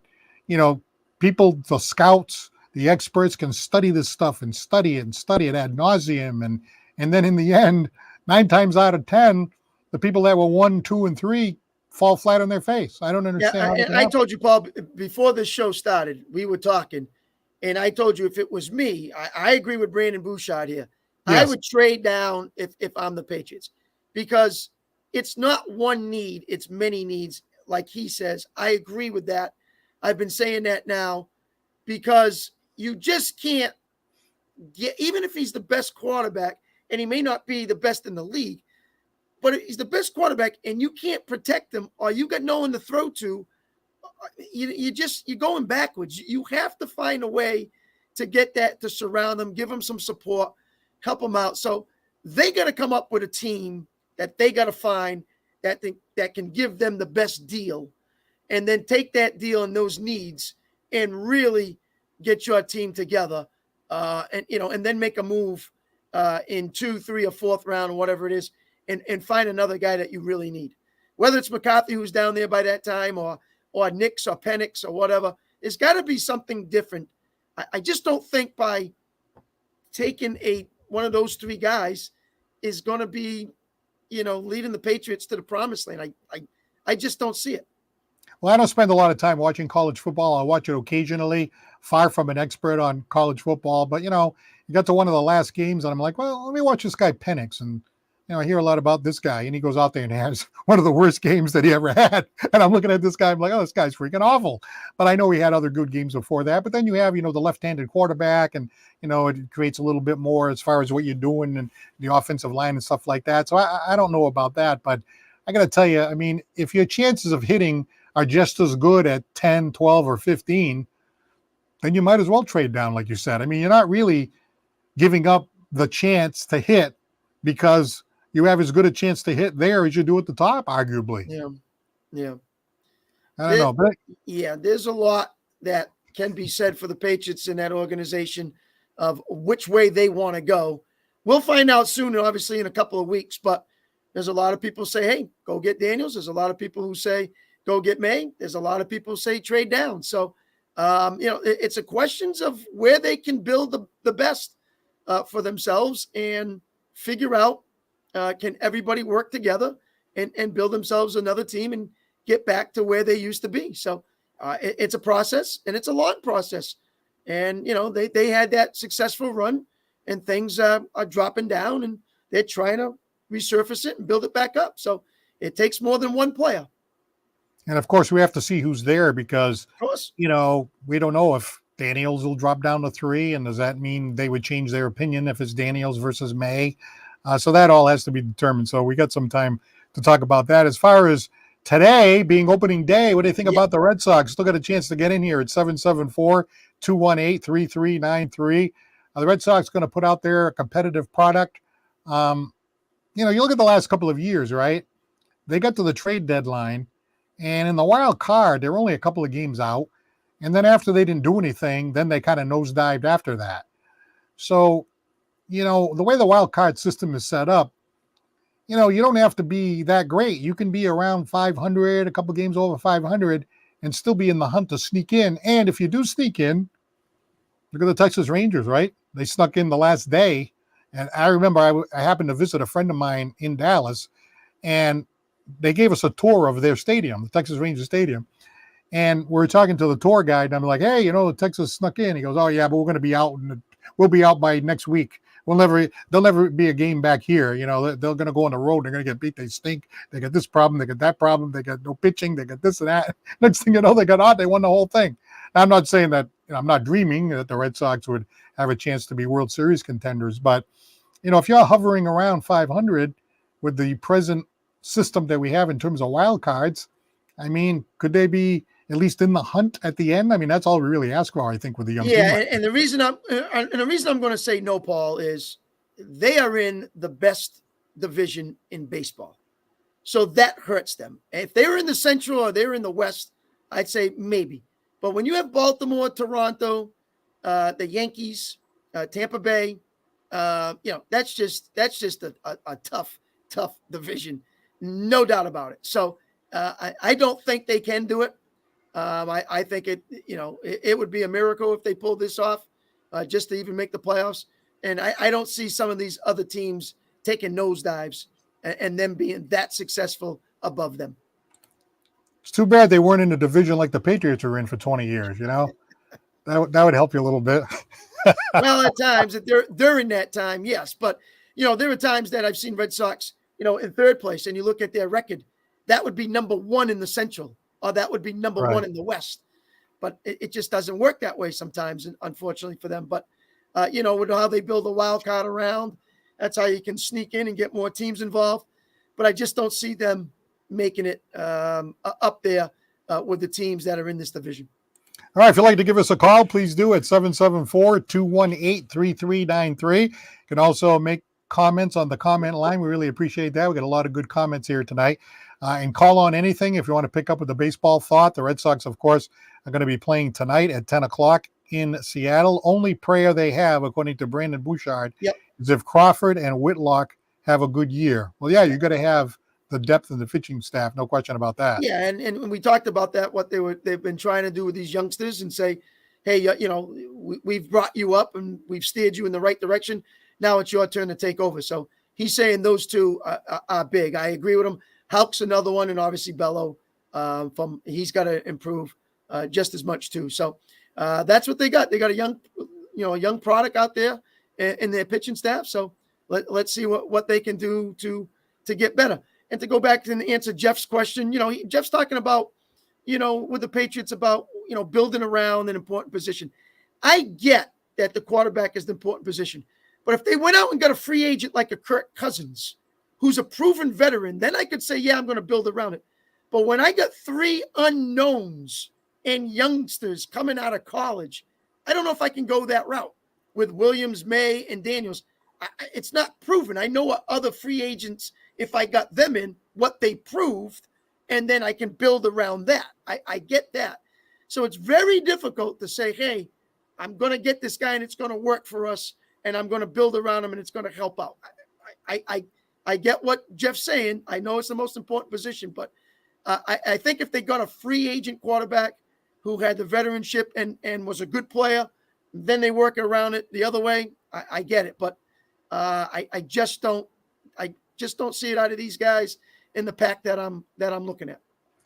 people, the scouts, the experts can study this stuff and study it ad nauseum. And then in the end, 9 times out of 10, the people that were 1, 2, and 3 fall flat on their face. I don't understand. Yeah, I told you, Paul, before this show started, we were talking, and I told you if it was me, I agree with Brandon Bouchard here. Yes. I would trade down if I'm the Patriots, because it's not one need, it's many needs, like he says. I agree with that. I've been saying that now, because you just can't get, even if he's the best quarterback, and he may not be the best in the league, but he's the best quarterback, and you can't protect him, or you got no one to throw to. You're going backwards. You have to find a way to get that, to surround him, give him some support, help him out. So they got to come up with a team that they got to find that can give them the best deal, and then take that deal and those needs and really get your team together, and then make a move in 2, 3, or 4th round or whatever it is. And find another guy that you really need, whether it's McCarthy who's down there by that time, or Nix or Penix or whatever. There's got to be something different. I just don't think by taking one of those 3 guys is going to be, leading the Patriots to the promised land. I just don't see it. Well, I don't spend a lot of time watching college football. I watch it occasionally, far from an expert on college football. But, you got to one of the last games, and I'm like, well, let me watch this guy Penix. And I hear a lot about this guy, and he goes out there and has one of the worst games that he ever had. And I'm looking at this guy, I'm like, oh, this guy's freaking awful. But I know he had other good games before that. But then you have, the left-handed quarterback, and, it creates a little bit more as far as what you're doing and the offensive line and stuff like that. So I don't know about that. But I got to tell you, I mean, if your chances of hitting are just as good at 10, 12, or 15, then you might as well trade down, like you said. I mean, you're not really giving up the chance to hit, because you have as good a chance to hit there as you do at the top, arguably. Yeah. I don't know. But yeah, there's a lot that can be said for the Patriots in that organization of which way they want to go. We'll find out soon, obviously in a couple of weeks, but there's a lot of people say, hey, go get Daniels. There's a lot of people who say, go get May. There's a lot of people who say trade down. So, it's a questions of where they can build the best for themselves and figure out, can everybody work together and build themselves another team and get back to where they used to be. So it's a process, and it's a long process. And, they had that successful run, and things are dropping down, and they're trying to resurface it and build it back up. So it takes more than one player. And of course, we have to see who's there, because, Of course, we don't know if Daniels will drop down to 3. And does that mean they would change their opinion if it's Daniels versus May? So that all has to be determined. So we got some time to talk about that. As far as today being opening day, what do you think about the Red Sox? Still got a chance to get in here at 774-218-3393. The Red Sox going to put out their competitive product. You look at the last couple of years, right? They got to the trade deadline, and in the wild card, they're only a couple of games out. And then after they didn't do anything, then they kind of nosedived after that. So, the way the wild card system is set up, you don't have to be that great. You can be around 500, a couple games over 500, and still be in the hunt to sneak in. And if you do sneak in, look at the Texas Rangers, right? They snuck in the last day. And I remember I happened to visit a friend of mine in Dallas, and they gave us a tour of their stadium, the Texas Rangers Stadium. And we're talking to the tour guide, and I'm like, hey, Texas snuck in. He goes, oh, yeah, but we're going to be out, and we'll be out by next week. There'll never be a game back here. They're going to go on the road. They're going to get beat. They stink. They got this problem. They got that problem. They got no pitching. They got this and that. Next thing you know, they won the whole thing. Now, I'm not saying that, I'm not dreaming that the Red Sox would have a chance to be World Series contenders. But, if you're hovering around 500 with the present system that we have in terms of wild cards, I mean, could they be at least in the hunt at the end? I mean, that's all we really ask for, I think, with the young team. And the reason I'm going to say no, Paul, is they are in the best division in baseball, so that hurts them. If they were in the Central or they were in the West, I'd say maybe. But when you have Baltimore, Toronto, the Yankees, Tampa Bay, that's just a tough division, no doubt about it. So I don't think they can do it. I think it would be a miracle if they pulled this off, just to even make the playoffs. And I don't see some of these other teams taking nosedives and them being that successful above them. It's too bad they weren't in a division like the Patriots were in for 20 years. That would help you a little bit. Well, at times during that time, yes, but there are times that I've seen Red Sox, in third place, and you look at their record, that would be number one in the Central. Or that would be number one in the West. But it just doesn't work that way sometimes, unfortunately for them. But, with how they build a wild card around, that's how you can sneak in and get more teams involved. But I just don't see them making it up there with the teams that are in this division. All right, if you'd like to give us a call, please do at 774-218-3393. You can also make comments on the comment line. We really appreciate that. We got a lot of good comments here tonight. And call on anything if you want to pick up with the baseball thought. The Red Sox, of course, are going to be playing tonight at 10 o'clock in Seattle. Only prayer they have, according to Brandon Bouchard, is if Crawford and Whitlock have a good year. Well, yeah, you're going to have the depth in the pitching staff, no question about that. Yeah, and we talked about that, what they've been trying to do with these youngsters and say, hey, we've brought you up and we've steered you in the right direction. Now it's your turn to take over. So he's saying those two are big. I agree with him. Hulk's another one, and obviously Bello. He's got to improve just as much too. So that's what they got. They got a young product out there in their pitching staff. So let's see what they can do to get better. And to go back and answer Jeff's question, Jeff's talking about, with the Patriots about building around an important position. I get that the quarterback is the important position, but if they went out and got a free agent like a Kirk Cousins, who's a proven veteran, then I could say, yeah, I'm going to build around it. But when I got three unknowns and youngsters coming out of college, I don't know if I can go that route with Williams, May, and Daniels. It's not proven. I know what other free agents, if I got them in, what they proved, and then I can build around that. I get that. So it's very difficult to say, hey, I'm going to get this guy and it's going to work for us, and I'm going to build around him and it's going to help out. I get what Jeff's saying. I know it's the most important position, but I think if they got a free agent quarterback who had the veteranship and was a good player, then they work around it the other way. I get it, but I just don't see it out of these guys in the pack that I'm looking at.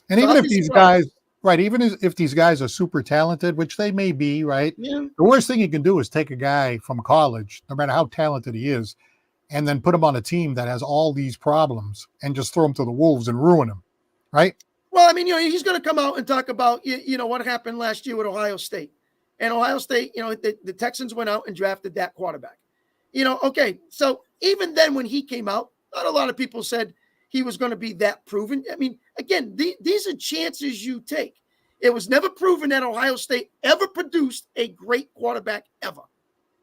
And even if these guys, right, even if these guys are super talented, which they may be, right? Yeah. The worst thing you can do is take a guy from college, no matter how talented he is, and then put him on a team that has all these problems and just throw him to the wolves and ruin him, right? Well, I mean, he's going to come out and talk about, what happened last year with Ohio State. And Ohio State, the Texans went out and drafted that quarterback. Okay, so even then when he came out, not a lot of people said he was going to be that proven. I mean, again, these are chances you take. It was never proven that Ohio State ever produced a great quarterback ever.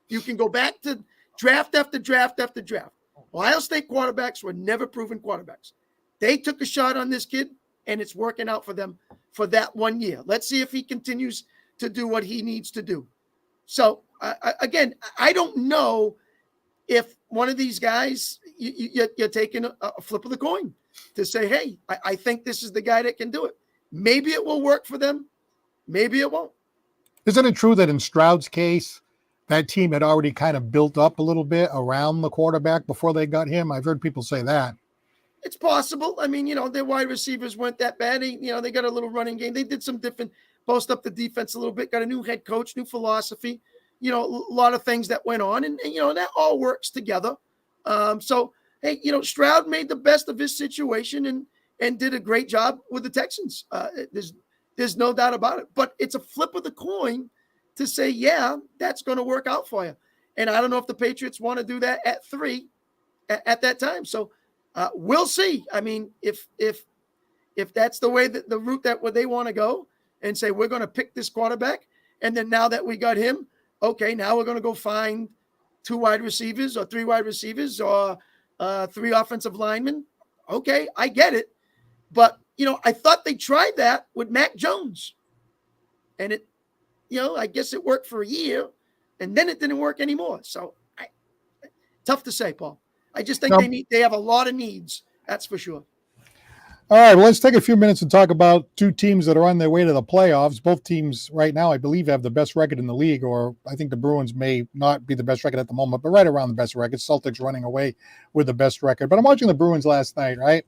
You can go back to draft after draft after draft. Ohio State quarterbacks were never proven quarterbacks. They took a shot on this kid, and it's working out for them for that 1 year. Let's see if he continues to do what he needs to do. So, again, I don't know if one of these guys, you're taking a flip of the coin to say, hey, I think this is the guy that can do it. Maybe it will work for them. Maybe it won't. Isn't it true that in Stroud's case, that team had already kind of built up a little bit around the quarterback before they got him? I've heard people say that. It's possible. I mean, their wide receivers weren't that bad. They got a little running game. They did some different post up the defense a little bit, got a new head coach, new philosophy, a lot of things that went on. And that all works together. So, hey, Stroud made the best of his situation and did a great job with the Texans. There's no doubt about it. But it's a flip of the coin to say, yeah, that's going to work out for you. And I don't know if the Patriots want to do that at 3 at that time. So we'll see. I mean, if that's the way that the route that where they want to go and say, we're going to pick this quarterback. And then now that we got him, okay, now we're going to go find 2 wide receivers or 3 wide receivers or 3 offensive linemen. Okay, I get it. But, I thought they tried that with Mac Jones. And it, I guess it worked for a year. And then it didn't work anymore. So, tough to say, Paul. I just think they have a lot of needs. That's for sure. All right, well, let's take a few minutes and talk about 2 teams that are on their way to the playoffs. Both teams right now, I believe, have the best record in the league, or I think the Bruins may not be the best record at the moment, but right around the best record. Celtics running away with the best record. But I'm watching the Bruins last night, right?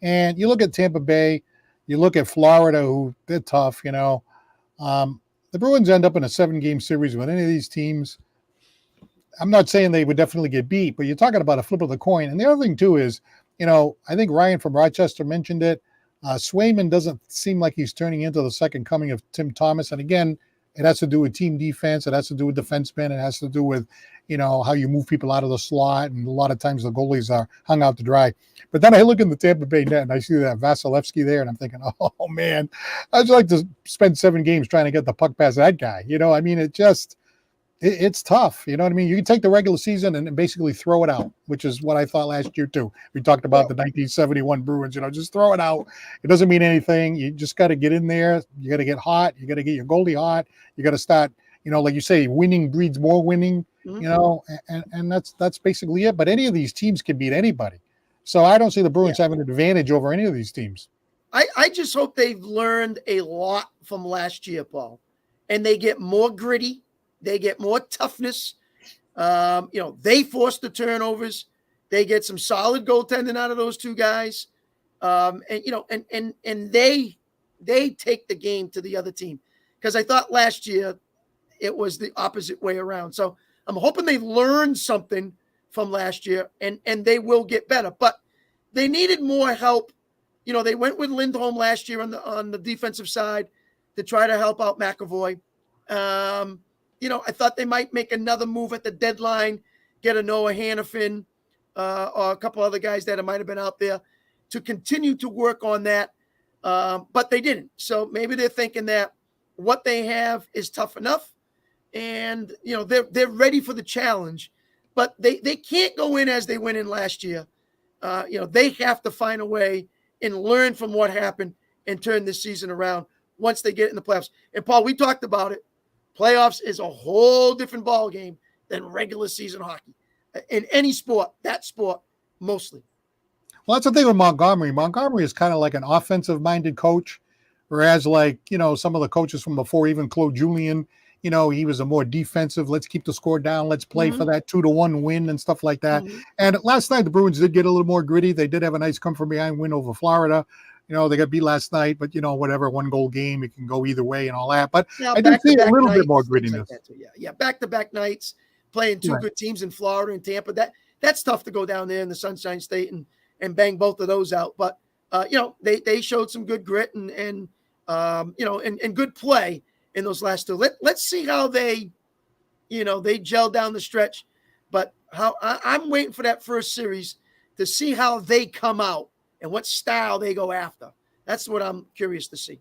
And you look at Tampa Bay, you look at Florida, who they're tough, The Bruins end up in a 7-game series with any of these teams. I'm not saying they would definitely get beat, but you're talking about a flip of the coin. And the other thing, too, is, I think Ryan from Rochester mentioned it. Swayman doesn't seem like he's turning into the second coming of Tim Thomas. And again, it has to do with team defense. It has to do with defensemen. It has to do with, how you move people out of the slot. And a lot of times the goalies are hung out to dry. But then I look in the Tampa Bay net and I see that Vasilevsky there. And I'm thinking, oh, man, I'd like to spend 7 games trying to get the puck past that guy. It's tough. You know what I mean? You can take the regular season and basically throw it out, which is what I thought last year, too. We talked about the 1971 Bruins, just throw it out. It doesn't mean anything. You just got to get in there. You got to get hot. You got to get your goalie hot. You got to start, like you say, winning breeds more winning, and that's basically it. But any of these teams can beat anybody. So I don't see the Bruins having an advantage over any of these teams. I just hope they've learned a lot from last year, Paul, and they get more gritty. They get more toughness. They force the turnovers. They get some solid goaltending out of those 2 guys. And they take the game to the other team. Because I thought last year it was the opposite way around. So I'm hoping they learned something from last year and they will get better. But they needed more help. They went with Lindholm last year on the defensive side to try to help out McAvoy. I thought they might make another move at the deadline, get a Noah Hannafin or a couple other guys that might have been out there to continue to work on that. But they didn't. So maybe they're thinking that what they have is tough enough and, they're ready for the challenge, but they can't go in as they went in last year. They have to find a way and learn from what happened and turn this season around once they get in the playoffs. And Paul, we talked about it. Playoffs is a whole different ball game than regular season hockey. In any sport, that sport, mostly. Well, that's the thing with Montgomery. Montgomery is kind of like an offensive-minded coach, whereas some of the coaches from before, even Claude Julien, he was a more defensive, let's keep the score down, let's play for that 2-1 win and stuff like that. And last night, the Bruins did get a little more gritty. They did have a nice come-from-behind win over Florida. They got beat last night, but, whatever, 1-goal game, it can go either way and all that. But now, I do see a little bit more grittiness. Like back-to-back nights, playing 2 good teams in Florida and Tampa. That's tough to go down there in the Sunshine State and bang both of those out. But, they showed some good grit and good play in those last 2. Let's see how they gel down the stretch. But I'm waiting for that first series to see how they come out and what style they go after. That's what I'm curious to see.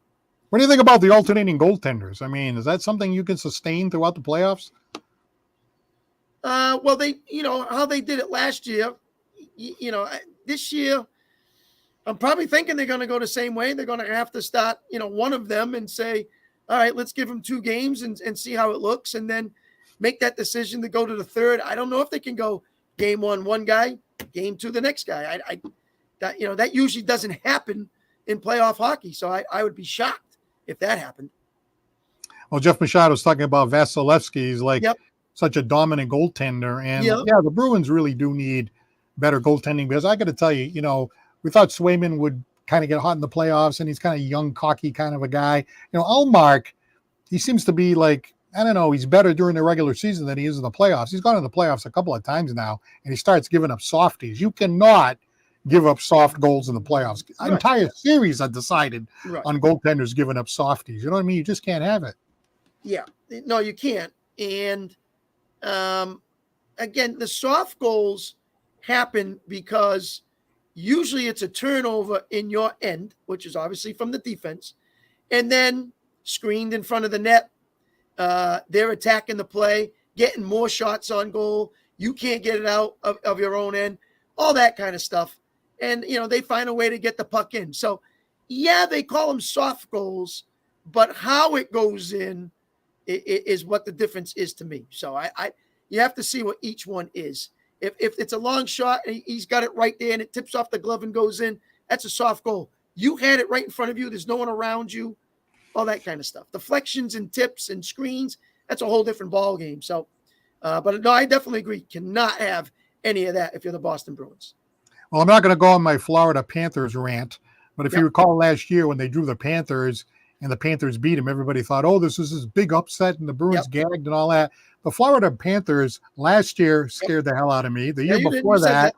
What do you think about the alternating goaltenders? I mean, is that something you can sustain throughout the playoffs? Well, they, how they did it last year, this year, I'm probably thinking they're going to go the same way. They're going to have to start, one of them and say, all right, let's give them 2 games and see how it looks. And then make that decision to go to the third. I don't know if they can go game one guy, game two the next guy. That usually doesn't happen in playoff hockey. So I would be shocked if that happened. Well, Jeff Machado was talking about Vasilevsky. He's like Yep. such a dominant goaltender. And Yep. yeah, the Bruins really do need better goaltending, because I got to tell you, we thought Swayman would kind of get hot in the playoffs, and he's kind of young, cocky kind of a guy. Ullmark, he seems to be like, I don't know, he's better during the regular season than he is in the playoffs. He's gone in the playoffs a couple of times now, and he starts giving up softies. You cannot give up soft goals in the playoffs. Right. Entire series are decided Right. on goaltenders giving up softies. You know what I mean? You just can't have it. Yeah, no, you can't. And again, the soft goals happen because usually it's a turnover in your end, which is obviously from the defense, and then screened in front of the net. They're attacking the play, getting more shots on goal. You can't get it out of your own end, all that kind of stuff. And, they find a way to get the puck in. So, yeah, they call them soft goals, but how it goes in is what the difference is to me. So you have to see what each one is. If it's a long shot and he's got it right there and it tips off the glove and goes in, that's a soft goal. You had it right in front of you. There's no one around you, all that kind of stuff. Deflections and tips and screens, that's a whole different ball game. So, but no, I definitely agree. Cannot have any of that if you're the Boston Bruins. Well, I'm not going to go on my Florida Panthers rant, but if you recall last year when they drew the Panthers and the Panthers beat them, everybody thought, oh, this is this big upset and the Bruins gagged and all that. The Florida Panthers last year scared the hell out of me. The year before that,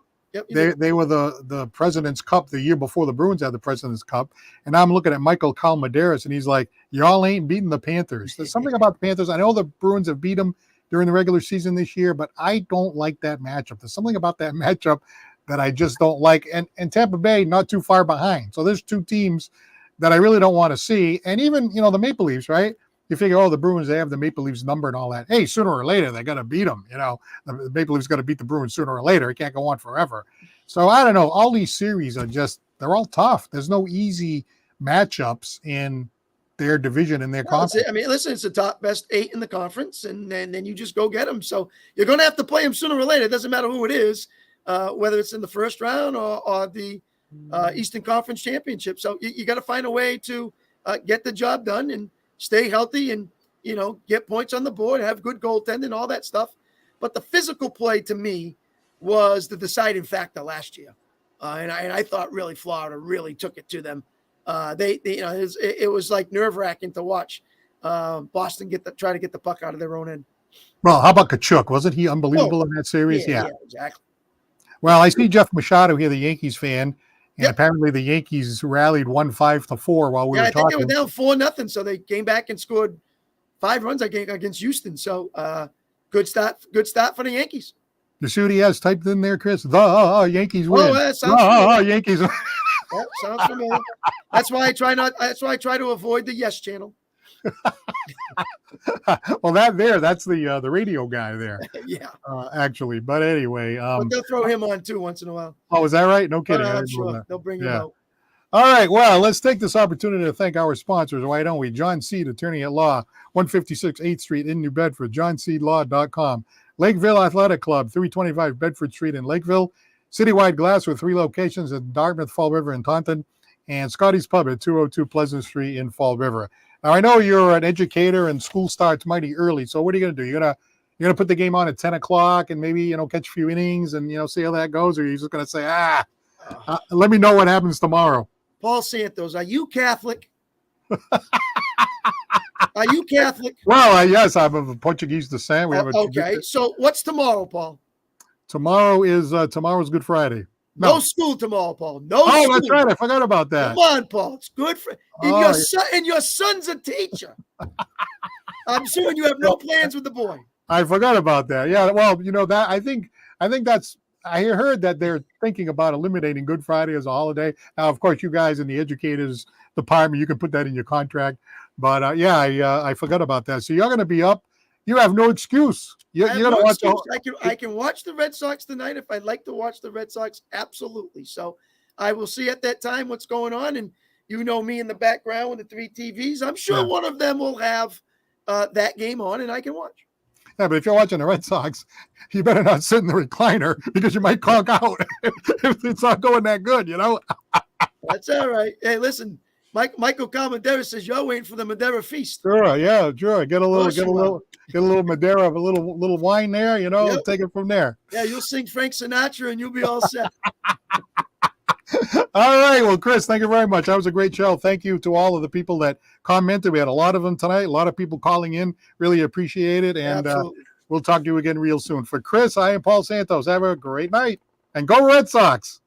they were the President's Cup the year before the Bruins had the President's Cup. And now I'm looking at Michael Calmaderas, and he's like, y'all ain't beating the Panthers. There's something about the Panthers. I know the Bruins have beat them during the regular season this year, but I don't like that matchup. There's something about that matchup that I just don't like. And Tampa Bay, not too far behind. So there's two teams that I really don't want to see. And even, the Maple Leafs, right? You figure, the Bruins, they have the Maple Leafs number and all that. Hey, sooner or later, they got to beat them. The Maple Leafs got to beat the Bruins sooner or later. It can't go on forever. So I don't know. All these series are they're all tough. There's no easy matchups in their division and their conference. I mean, listen, it's the top best 8 in the conference, and then you just go get them. So you're going to have to play them sooner or later. It doesn't matter who it is, whether it's in the first round or the Eastern Conference Championship. So you got to find a way to get the job done and stay healthy and, get points on the board, have good goaltending, all that stuff. But the physical play to me was the deciding factor last year. And I thought really Florida really took it to them. It was like nerve-wracking to watch Boston try to get the puck out of their own end. Well, how about Kachuk? Wasn't he unbelievable in that series? Yeah, exactly. Well, I see Jeff Machado here, the Yankees fan, and apparently the Yankees rallied 1-5-4 while we were talking. I think they were down 4-0, so they came back and scored 5 runs against Houston. So good start for the Yankees. You see what he has typed in there, Chris? The Yankees win. Oh, that sounds familiar. Yankees win. That sounds familiar. That's why I try to avoid the Yes channel. Well, that's the radio guy there. Yeah. Actually, but anyway. But they'll throw him on too once in a while. Oh, is that right? No kidding. I'm sure they'll bring him out. All right. Well, let's take this opportunity to thank our sponsors. Why don't we? John Seed, attorney at law, 156 8th Street in New Bedford, johnseedlaw.com. Lakeville Athletic Club, 325 Bedford Street in Lakeville. Citywide Glass with 3 locations in Dartmouth, Fall River, and Taunton. And Scotty's Pub at 202 Pleasant Street in Fall River. Now, I know you're an educator and school starts mighty early. So what are you going to do? You're going to put the game on at 10 o'clock and maybe, catch a few innings and, see how that goes? Or you're just going to say, let me know what happens tomorrow. Paul Santos, are you Catholic? Are you Catholic? Well, yes, I'm of Portuguese descent. We have okay. So what's tomorrow, Paul? Tomorrow's Good Friday. No school tomorrow, Paul. No. Oh, school. That's right. I forgot about that. Come on, Paul. It's good for and your son's a teacher. I'm assuming you have no plans with the boy. I forgot about that. Yeah. Well, that I think that's. I heard that they're thinking about eliminating Good Friday as a holiday. Now, of course, you guys in the educators department, you can put that in your contract. But I forgot about that. So you're going to be up. You have no excuse. You're going to watch. I can watch the Red Sox tonight if I'd like to watch the Red Sox. Absolutely. So I will see at that time what's going on. And me in the background with the 3 TVs. I'm sure one of them will have that game on and I can watch. Yeah, but if you're watching the Red Sox, you better not sit in the recliner because you might conk out if it's not going that good, you know? That's all right. Hey, listen, Michael Calmadera says you're waiting for the Madeira feast. Sure, yeah, sure. Get a course you little Madeira, a little wine there, you know, Yep. take it from there. Yeah, you'll sing Frank Sinatra and you'll be all set. All right. Well, Chris, thank you very much. That was a great show. Thank you to all of the people that commented. We had a lot of them tonight, a lot of people calling in. Really appreciate it. And we'll talk to you again real soon. For Chris, I am Paul Santos. Have a great night and go Red Sox.